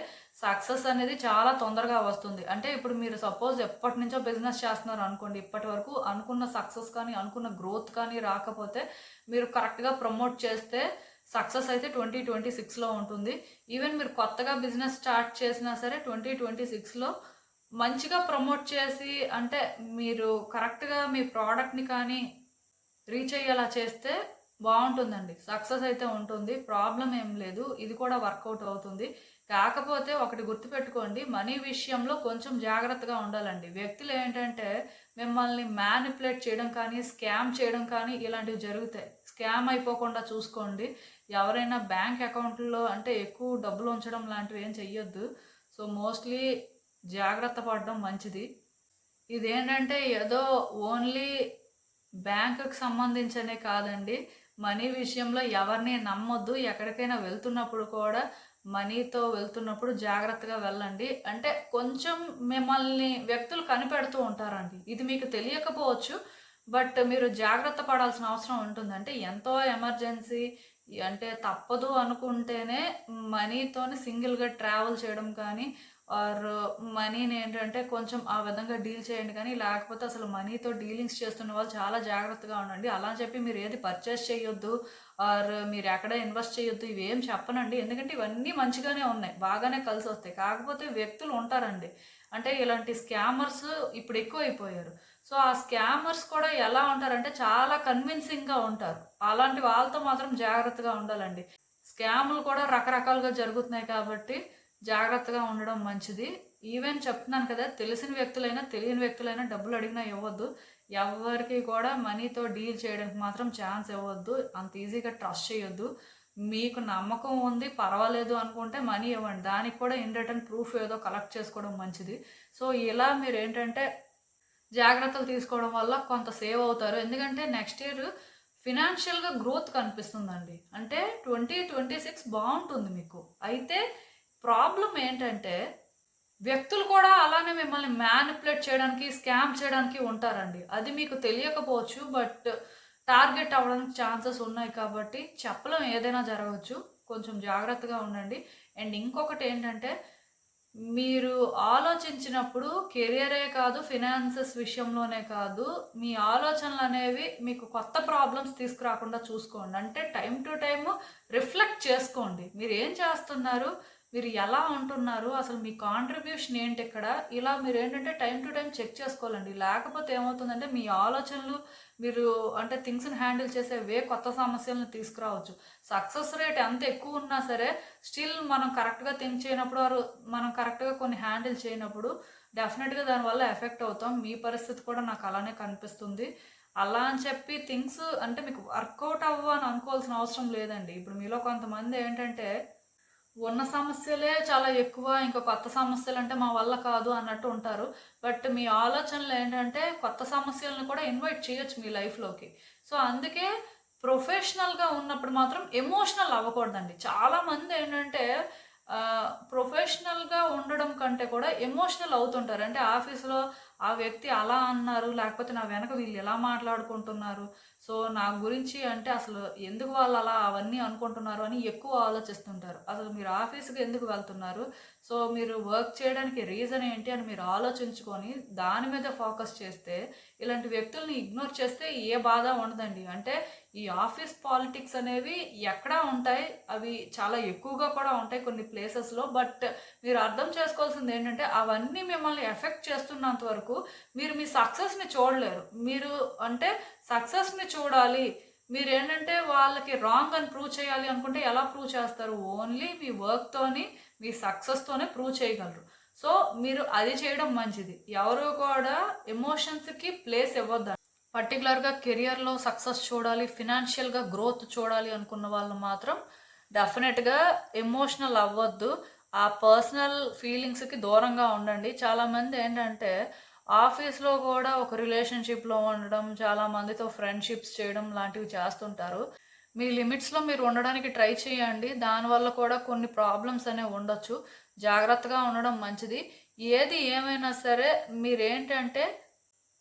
S1: సక్సెస్ అనేది చాలా తొందరగా వస్తుంది. అంటే ఇప్పుడు మీరు సపోజ్ ఎప్పటినుంచో బిజినెస్ చేస్తున్నారనుకోండి. ఇప్పటి వరకు అనుకున్న సక్సెస్ కానీ, అనుకున్న గ్రోత్ కానీ రాకపోతే మీరు కరెక్ట్‌గా ప్రమోట్ చేస్తే సక్సెస్ అయితే 2026లో ఉంటుంది. ఈవెన్ మీరు కొత్తగా బిజినెస్ స్టార్ట్ చేసినా సరే 2026లో మంచిగా ప్రమోట్ చేసి అంటే మీరు కరెక్ట్‌గా మీ ప్రొడక్ట్‌ని కానీ రీచ్ అయ్యేలా చేస్తే బావుంటుందండి. సక్సెస్ అయితే ఉంటుంది. ప్రాబ్లమ్ ఏం లేదు. ఇది కూడా వర్కౌట్ అవుతుంది. కాకపోతే ఒకటి గుర్తుపెట్టుకోండి. మనీ విషయంలో కొంచెం జాగ్రత్తగా ఉండాలండి. వ్యక్తులేంటంటే మిమ్మల్ని మ్యానిపులేట్ చేయడం కానీ, స్కామ్ చేయడం కానీ ఇలాంటివి జరుగుతాయి. స్కామ్ అయిపోకుండా చూసుకోండి. ఎవరైనా బ్యాంక్ అకౌంట్‌లో అంటే ఎక్కువ డబ్బులు ఉంచడం లాంటివి ఏం చెయ్యొద్దు. సో, మోస్ట్‌లీ జాగ్రత్త పడడం మంచిది. ఇదేంటంటే ఏదో ఓన్లీ బ్యాంకుకి సంబంధించనే కాదండి. మనీ విషయంలో ఎవరిని నమ్మొద్దు. ఎక్కడికైనా వెళ్తున్నప్పుడు కూడా మనీతో వెళ్తున్నప్పుడు జాగ్రత్తగా వెళ్ళండి. అంటే కొంచెం మిమ్మల్ని వ్యక్తులు కనిపెడుతూ ఉంటారండి. ఇది మీకు తెలియకపోవచ్చు. బట్ మీరు జాగ్రత్త పడాల్సిన అవసరం ఉంటుంది. అంటే ఎంతో ఎమర్జెన్సీ అంటే తప్పదు అనుకుంటేనే మనీతోని సింగిల్‌గా ట్రావెల్ చేయడం కానీ ఆర్ మనీని ఏంటంటే కొంచెం ఆ విధంగా డీల్ చేయండి కానీ, లేకపోతే అసలు మనీతో డీలింగ్స్ చేస్తున్న వాళ్ళు చాలా జాగ్రత్తగా ఉండండి. అలా అని చెప్పి మీరు ఏది పర్చేస్ చేయొద్దు ఆర్ మీరు ఎక్కడ ఇన్వెస్ట్ చేయొద్దు ఇవేం చెప్పనండి. ఎందుకంటే ఇవన్నీ మంచిగానే ఉన్నాయి. బాగానే కలిసొస్తాయి. కాకపోతే వ్యక్తులు ఉంటారండి. అంటే ఇలాంటి స్కామర్స్ ఇప్పుడు ఎక్కువైపోయారు. సో, ఆ స్కామర్స్ కూడా ఎలా ఉంటారంటే చాలా కన్విన్సింగ్‌గా ఉంటారు. అలాంటి వాళ్ళతో మాత్రం జాగ్రత్తగా ఉండాలండి. స్కాములు కూడా రకరకాలుగా జరుగుతున్నాయి కాబట్టి జాగ్రత్తగా ఉండడం మంచిది. ఈవెన్ చెప్తున్నాను కదా! తెలిసిన వ్యక్తులైనా, తెలియని వ్యక్తులైనా డబ్బులు అడిగినా ఇవ్వద్దు. ఎవ్వరికీ కూడా మనీతో డీల్ చేయడానికి మాత్రం ఛాన్స్ ఇవ్వద్దు. అంత ఈజీగా ట్రస్ట్ చేయొద్దు. మీకు నమ్మకం ఉంది, పర్వాలేదు అనుకుంటే మనీ ఇవ్వండి. దానికి కూడా ఇన్ రిటర్న్ ప్రూఫ్ ఏదో కలెక్ట్ చేసుకోవడం మంచిది. సో, ఇలా మీరేంటంటే జాగ్రత్తలు తీసుకోవడం వల్ల కొంత సేవ్ అవుతారు. ఎందుకంటే నెక్స్ట్ ఇయర్ ఫినాన్షియల్‌గా గ్రోత్ కనిపిస్తుందండి. అంటే 2026 బావుంటుంది మీకు. అయితే ప్రాబ్లమ్ ఏంటంటే వ్యక్తులు కూడా అలానే మిమ్మల్ని మ్యానిపులేట్ చేయడానికి, స్కామ్ చేయడానికి ఉంటారండి. అది మీకు తెలియకపోవచ్చు. బట్ టార్గెట్ అవ్వడానికి ఛాన్సెస్ ఉన్నాయి కాబట్టి చెప్పలేం ఏదైనా జరగవచ్చు. కొంచెం జాగ్రత్తగా ఉండండి. అండ్ ఇంకొకటేంటంటే మీరు ఆలోచించినప్పుడు కెరియరే కాదు, ఫినాన్సెస్ విషయంలోనే కాదు, మీ ఆలోచనలనేవి మీకు కొత్త ప్రాబ్లమ్స్ తీసుకురాకుండా చూసుకోండి. అంటే టైమ్ టు టైమ్ రిఫ్లెక్ట్ చేసుకోండి. మీరేం చేస్తున్నారు? మీరు ఎలా ఉంటున్నారు? అసలు మీ కాంట్రిబ్యూషన్ ఏంటిక్కడ? ఇలా మీరేంటంటే టైమ్ టు టైమ్ చెక్ చేసుకోవాలండి. లేకపోతే ఏమవుతుందంటే మీ ఆలోచనలు మీరు అంటే థింగ్స్‌ని హ్యాండిల్ చేసే కొత్త సమస్యలను తీసుకురావచ్చు. సక్సెస్ రేట్ ఎంత ఎక్కువున్నా సరే స్టిల్ మనం కరెక్ట్‌గా థింక్ చేయనప్పుడు మనం కరెక్ట్‌గా కొన్ని హ్యాండిల్ చేయనప్పుడు డెఫినెట్‌గా దానివల్ల ఎఫెక్ట్ అవుతాం. మీ పరిస్థితి కూడా నాకు అలానే కనిపిస్తుంది. అలా అని చెప్పి థింగ్స్ అంటే మీకు వర్కౌట్ అవ్వవు అని అనుకోవాల్సిన అవసరం లేదండి. ఇప్పుడు మీలో కొంతమంది ఏంటంటే ఉన్న సమస్యలే చాలా ఎక్కువ. ఇంకా కొత్త సమస్యలంటే మా వల్ల కాదు అన్నట్టు ఉంటారు. బట్ మీ ఆలోచనలు ఏంటంటే కొత్త సమస్యలను కూడా ఇన్వైట్ చేయొచ్చు మీ లైఫ్‌లోకి. సో, అందుకే ప్రొఫెషనల్‌గా ఉన్నప్పుడు మాత్రం ఎమోషనల్ అవ్వకూడదండి. చాలామంది ఏంటంటే ప్రొఫెషనల్‌గా ఉండడం కంటే కూడా ఎమోషనల్ అవుతుంటారు. అంటే ఆఫీస్‌లో ఆ వ్యక్తి అలా అన్నారు, లేకపోతే నా వెనక వీళ్ళు ఇలా మాట్లాడుకుంటున్నారు. సో, నా గురించి అంటే అసలు ఎందుకు వాళ్ళు అలా అవన్నీ అనుకుంటున్నారు అని ఎక్కువ ఆలోచిస్తుంటారు. అసలు మీరు ఆఫీస్‌కి ఎందుకు వెళ్తున్నారు? సో, మీరు వర్క్ చేయడానికి రీజన్ ఏంటి అని మీరు ఆలోచించుకొని దాని మీద ఫోకస్ చేస్తే, ఇలాంటి వ్యక్తుల్ని ఇగ్నోర్ చేస్తే ఏ బాధ ఉండదండి. అంటే ఈ ఆఫీస్ పాలిటిక్స్ అనేవి ఎక్కడా ఉంటాయి. అవి చాలా ఎక్కువగా కూడా ఉంటాయి కొన్ని ప్లేసెస్‌లో. బట్ మీరు అర్థం చేసుకోవాల్సింది ఏంటంటే అవన్నీ మిమ్మల్ని ఎఫెక్ట్ చేస్తున్నంత వరకు మీరు మీ సక్సెస్‌ని చూడలేరు. మీరు అంటే సక్సెస్‌ని చూడాలి. మీరేంటంటే వాళ్ళకి రాంగ్ అని ప్రూవ్ చేయాలి అనుకుంటే ఎలా ప్రూవ్ చేస్తారు? ఓన్లీ మీ వర్క్‌తోని, మీ సక్సెస్‌తోనే ప్రూవ్ చేయగలరు. సో, మీరు అది చేయడం మంచిది. ఎవరు కూడా ఎమోషన్స్‌కి ప్లేస్ ఇవ్వద్దండి. పర్టిక్యులర్‌గా కెరియర్‌లో సక్సెస్ చూడాలి, ఫినాన్షియల్‌గా గ్రోత్ చూడాలి అనుకున్న వాళ్ళు మాత్రం డెఫినెట్‌గా ఎమోషనల్ అవ్వద్దు. ఆ పర్సనల్ ఫీలింగ్స్‌కి దూరంగా ఉండండి. చాలామంది ఏంటంటే ఆఫీస్‌లో కూడా ఒక రిలేషన్‌షిప్‌లో ఉండడం, చాలా మందితో ఫ్రెండ్‌షిప్స్ చేయడం లాంటివి చేస్తుంటారు. మీ లిమిట్స్‌లో మీరు ఉండడానికి ట్రై చేయండి. దానివల్ల కూడా కొన్ని ప్రాబ్లమ్స్ అనేవి ఉండొచ్చు. జాగ్రత్తగా ఉండడం మంచిది. ఏది ఏమైనా సరే మీరేంటంటే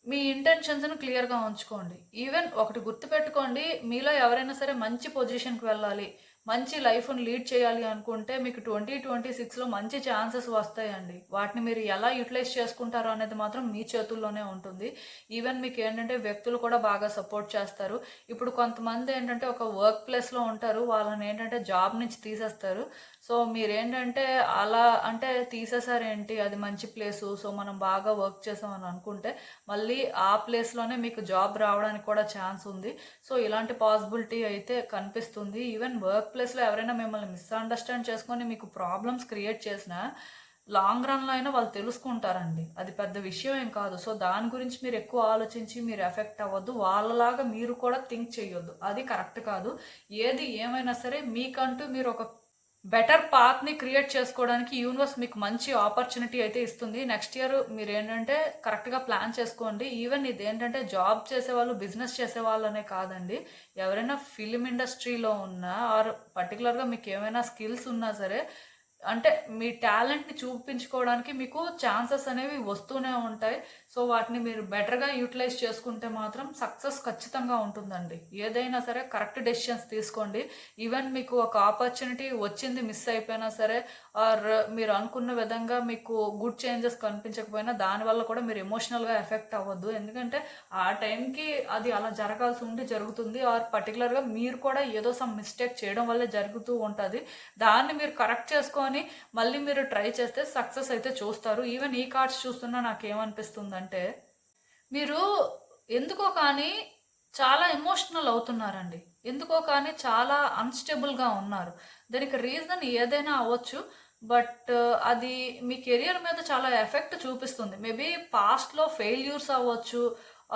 S1: మీ ఇంటెన్షన్స్‌ని క్లియర్‌గా ఉంచుకోండి. ఈవెన్ ఒకటి గుర్తుపెట్టుకోండి. మీలో ఎవరైనా సరే మంచి పొజిషన్‌కి వెళ్ళాలి, మంచి లైఫ్‌ని లీడ్ చేయాలి అనుకుంటే మీకు 2026లో మంచి ఛాన్సెస్ వస్తాయండి. వాటిని మీరు ఎలా యుటిలైజ్ చేసుకుంటారో అనేది మాత్రం మీ చేతుల్లోనే ఉంటుంది. ఈవెన్ మీకేంటంటే వ్యక్తులు కూడా బాగా సపోర్ట్ చేస్తారు. ఇప్పుడు కొంతమంది ఏంటంటే ఒక వర్క్ ప్లేస్‌లో ఉంటారు. వాళ్ళని ఏంటంటే జాబ్ నుంచి తీసేస్తారు. సో, మీరేంటంటే అలా అంటే తీసేసారేంటి అది మంచి ప్లేసు. సో, మనం బాగా వర్క్ చేసాం అని అనుకుంటే మళ్ళీ ఆ ప్లేస్‌లోనే మీకు జాబ్ రావడానికి కూడా ఛాన్స్ ఉంది. సో, ఇలాంటి పాసిబిలిటీ అయితే కనిపిస్తుంది. ఈవెన్ వర్క్ ప్లేస్‌లో ఎవరైనా మిమ్మల్ని మిస్‌అండర్‌స్టాండ్ చేసుకొని మీకు ప్రాబ్లమ్స్ క్రియేట్ చేసినా లాంగ్ రన్‌లో అయినా వాళ్ళు తెలుసుకుంటారండి. అది పెద్ద విషయం ఏం కాదు. సో, దాని గురించి మీరు ఎక్కువ ఆలోచించి మీరు ఎఫెక్ట్ అవ్వద్దు. వాళ్ళలాగా మీరు కూడా థింక్ చేయొద్దు. అది కరెక్ట్ కాదు. ఏది ఏమైనా సరే మీకంటూ మీరు ఒక బెటర్ పాత్‌ని క్రియేట్ చేసుకోవడానికి యూనివర్స్ మీకు మంచి ఆపర్చునిటీ అయితే ఇస్తుంది. నెక్స్ట్ ఇయర్ మీరేంటంటే కరెక్ట్‌గా ప్లాన్ చేసుకోండి. ఈవెన్ ఇదేంటంటే జాబ్ చేసేవాళ్ళు, బిజినెస్ చేసేవాళ్ళనే కాదండి. ఎవరైనా ఫిల్మ్ ఇండస్ట్రీలో ఉన్నా ఆర్ పర్టిక్యులర్‌గా మీకేమైనా స్కిల్స్ ఉన్నా సరే, అంటే మీ టాలెంట్‌ని చూపించుకోవడానికి మీకు ఛాన్సెస్ అనేవి వస్తూనే ఉంటాయి. సో, వాటిని మీరు బెటర్‌గా యూటిలైజ్ చేసుకుంటే మాత్రం సక్సెస్ ఖచ్చితంగా ఉంటుందండి. ఏదైనా సరే కరెక్ట్ డెసిషన్స్ తీసుకోండి. ఈవెన్ మీకు ఒక ఆపర్చునిటీ వచ్చింది మిస్ అయిపోయినా సరే ఆర్ మీరు అనుకున్న విధంగా మీకు గుడ్ చేంజెస్ కనిపించకపోయినా దానివల్ల కూడా మీరు ఎమోషనల్‌గా ఎఫెక్ట్ అవ్వద్దు. ఎందుకంటే ఆ టైంకి అది అలా జరగాల్సి ఉండి జరుగుతుంది. ఆర్ పర్టిక్యులర్‌గా మీరు కూడా ఏదో సమ్ మిస్టేక్ చేయడం వల్లే జరుగుతూ ఉంటది. దాన్ని మీరు కరెక్ట్ చేసుకొని మళ్ళీ మీరు ట్రై చేస్తే సక్సెస్ అయితే చూస్తారు. ఈవెన్ ఈ కార్డ్స్ చూస్తున్నా నాకేమనిపిస్తుందంటే, మీరు ఎందుకో కానీ చాలా ఎమోషనల్ అవుతున్నారండి. ఎందుకో కానీ చాలా అన్‌స్టేబుల్‌గా ఉన్నారు. దానికి రీజన్ ఏదైనా అవ్వచ్చు. బట్ అది మీ కెరియర్ మీద చాలా ఎఫెక్ట్ చూపిస్తుంది. మేబీ పాస్ట్‌లో ఫెయిల్యూర్స్ అవ్వచ్చు.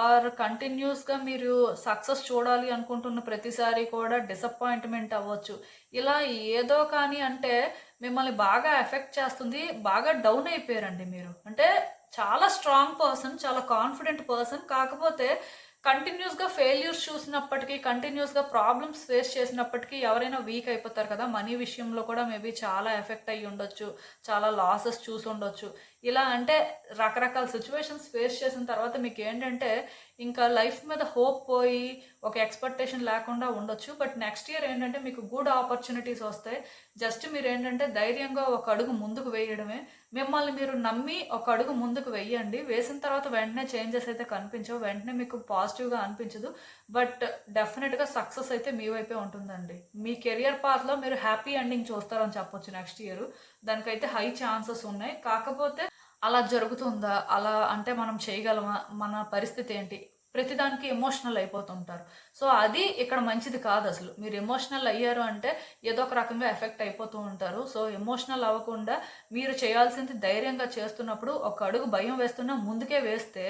S1: ఆర్ కంటిన్యూస్‌గా మీరు సక్సెస్ చూడాలి అనుకుంటున్న ప్రతిసారి కూడా డిసప్పాయింట్‌మెంట్ అవ్వచ్చు. ఇలా ఏదో కానీ అంటే మిమ్మల్ని బాగా ఎఫెక్ట్ చేస్తుంది. బాగా డౌన్ అయిపోయారండి మీరు. అంటే చాలా స్ట్రాంగ్ పర్సన్, చాలా కాన్ఫిడెంట్ పర్సన్. కాకపోతే కంటిన్యూస్‌గా ఫెయిల్యూర్స్ చూసినప్పటికీ, కంటిన్యూస్‌గా ప్రాబ్లమ్స్ ఫేస్ చేసినప్పటికీ ఎవరైనా వీక్ అయిపోతారు కదా! మనీ విషయంలో కూడా మేబీ చాలా ఎఫెక్ట్ అయ్యి ఉండొచ్చు. చాలా లాసెస్ చూసుండొచ్చు. ఇలా అంటే రకరకాల సిట్యుయేషన్స్ ఫేస్ చేసిన తర్వాత మీకేంటంటే ఇంకా లైఫ్ మీద హోప్ పోయి ఒక ఎక్స్‌పెక్టేషన్ లేకుండా ఉండొచ్చు. బట్ నెక్స్ట్ ఇయర్ ఏంటంటే మీకు గుడ్ ఆపర్చునిటీస్ వస్తాయి. జస్ట్ మీరేంటంటే ధైర్యంగా ఒక అడుగు ముందుకు వేయడమే. మిమ్మల్ని మీరు నమ్మి ఒక అడుగు ముందుకు వెయ్యండి. వేసిన తర్వాత వెంటనే చేంజెస్ అయితే కనిపించవు. వెంటనే మీకు పాజిటివ్‌గా అనిపించదు. బట్ డెఫినిట్‌గా సక్సెస్ అయితే మీ వైపే ఉంటుందండి. మీ కెరియర్ పాత్‌లో మీరు హ్యాపీ ఎండింగ్ చూస్తారని చెప్పొచ్చు నెక్స్ట్ ఇయర్. దానికైతే హై ఛాన్సెస్ ఉన్నాయి. కాకపోతే అలా జరుగుతుందా? అలా అంటే మనం చేయగలమా? మన పరిస్థితి ఏంటి? ప్రతిదానికి ఎమోషనల్ అయిపోతుంటారు. సో, అది ఇక్కడ మంచిది కాదసలు. మీరు ఎమోషనల్ అయ్యారు అంటే ఏదో ఒక రకంగా ఎఫెక్ట్ అయిపోతూ ఉంటారు. సో, ఎమోషనల్ అవ్వకుండా మీరు చేయాల్సింది ధైర్యంగా చేస్తున్నప్పుడు ఒక అడుగు భయం వేస్తున్నా ముందుకే వేస్తే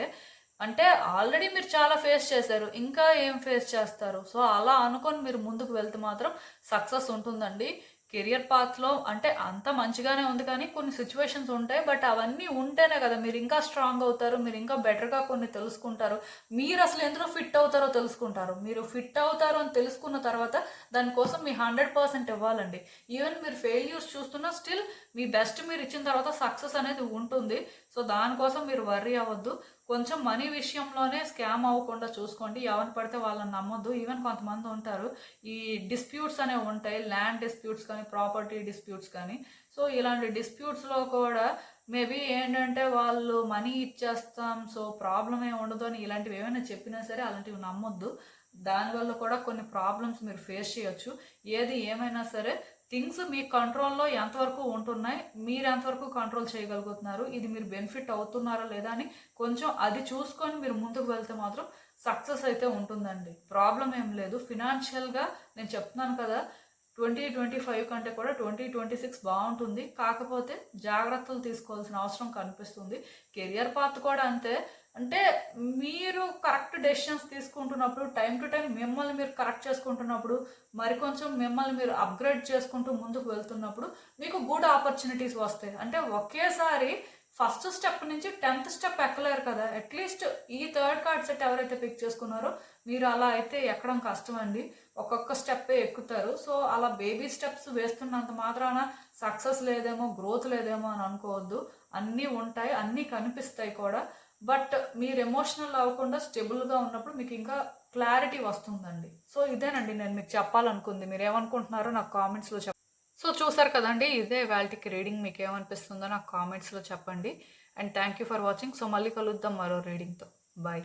S1: అంటే ఆల్రెడీ మీరు చాలా ఫేస్ చేశారు. ఇంకా ఏం ఫేస్ చేస్తారు? సో, అలా అనుకోని మీరు ముందుకు వెళ్తే మాత్రం సక్సెస్ ఉంటుందండి. కెరియర్ పాత్‌లో అంటే అంతా మంచిగానే ఉంది కానీ కొన్ని సిట్యుయేషన్స్ ఉంటాయి. బట్ అవన్నీ ఉంటేనే కదా మీరు ఇంకా స్ట్రాంగ్ అవుతారు. మీరు ఇంకా బెటర్‌గా కొన్ని తెలుసుకుంటారు. మీరసలు ఎందులో ఫిట్ అవుతారో తెలుసుకుంటారు. మీరు ఫిట్ అవుతారు అని తెలుసుకున్న తర్వాత దానికోసం మీ 100% ఇవ్వాలండి. ఈవెన్ మీరు ఫెయిల్యూర్స్ చూస్తున్నా స్టిల్ మీ బెస్ట్ మీరు ఇచ్చిన తర్వాత సక్సెస్ అనేది ఉంటుంది. సో, దానికోసం మీరు వర్రీ అవ్వద్దు. కొంచెం మనీ విషయంలోనే స్కామ్ అవ్వకుండా చూసుకోండి. ఎవరిని పడితే వాళ్ళని నమ్మొద్దు. ఈవెన్ కొంతమంది ఉంటారు. ఈ డిస్ప్యూట్స్ అనేవి ఉంటాయి. ల్యాండ్ డిస్ప్యూట్స్ కానీ, ప్రాపర్టీ డిస్ప్యూట్స్ కానీ. సో, ఇలాంటి డిస్ప్యూట్స్‌లో కూడా మేబీ ఏంటంటే వాళ్ళు మనీ ఇచ్చేస్తాం. సో, ప్రాబ్లమ్ ఏమి ఉండదు అని ఇలాంటివి ఏమైనా చెప్పినా సరే అలాంటివి నమ్మొద్దు. దానివల్ల కూడా కొన్ని ప్రాబ్లమ్స్ మీరు ఫేస్ చేయొచ్చు. ఏది ఏమైనా సరే థింగ్స్ మీ కంట్రోల్‌లో ఎంతవరకు ఉంటున్నాయి? మీరు ఎంతవరకు కంట్రోల్ చేయగలుగుతున్నారు? ఇది మీరు బెనిఫిట్ అవుతున్నారా లేదా అని కొంచెం అది చూసుకొని మీరు ముందుకు వెళ్తే మాత్రం సక్సెస్ అయితే ఉంటుందండి. ప్రాబ్లమ్ ఏం లేదు. ఫినాన్షియల్‌గా నేను చెప్తున్నాను కదా! 2025 కంటే కూడా 2026 బావుంటుంది. కాకపోతే జాగ్రత్తలు తీసుకోవాల్సిన అవసరం కనిపిస్తుంది. కెరియర్ పాత్ కూడా అంతే. అంటే మీరు కరెక్ట్ డెసిషన్స్ తీసుకుంటున్నప్పుడు, టైమ్ టు టైమ్ మిమ్మల్ని మీరు కరెక్ట్ చేసుకుంటున్నప్పుడు, మరికొంచెం మిమ్మల్ని మీరు అప్‌గ్రేడ్ చేసుకుంటూ ముందుకు వెళ్తున్నప్పుడు, మీకు గుడ్ ఆపర్చునిటీస్ వస్తాయి. అంటే ఒకేసారి ఫస్ట్ స్టెప్ నుంచి 10థ్ స్టెప్ ఎక్కలేరు కదా! అట్‌లీస్ట్ ఈ థర్డ్ కార్డ్ సెట్ ఎవరైతే పిక్ చేసుకున్నారో, మీరు అలా అయితే ఎక్కడం కష్టమండి. ఒక్కొక్క స్టెప్పే ఎక్కుతారు. సో, అలా బేబీ స్టెప్స్ వేస్తున్నంత మాత్రాన సక్సెస్ లేదేమో, గ్రోత్ లేదేమో అని అనుకోవద్దు. అన్నీ ఉంటాయి. అన్నీ కనిపిస్తాయి కూడా. బట్ మీరు ఎమోషనల్ అవ్వకుండా స్టెబుల్‌గా ఉన్నప్పుడు మీకు ఇంకా క్లారిటీ వస్తుందండి. సో, ఇదేనండి నేను మీకు చెప్పాలనుకుంది. మీరేమనుకుంటున్నారో నాకు కామెంట్స్‌లో సో, చూసారు కదండీ! ఇదే ఇవాల్టికి రీడింగ్. మీకేమనిపిస్తుందో నాకు కామెంట్స్‌లో చెప్పండి. And thank you for watching. So, మళ్ళీ కలుద్దాం మరో రీడింగ్‌తో. బాయ్.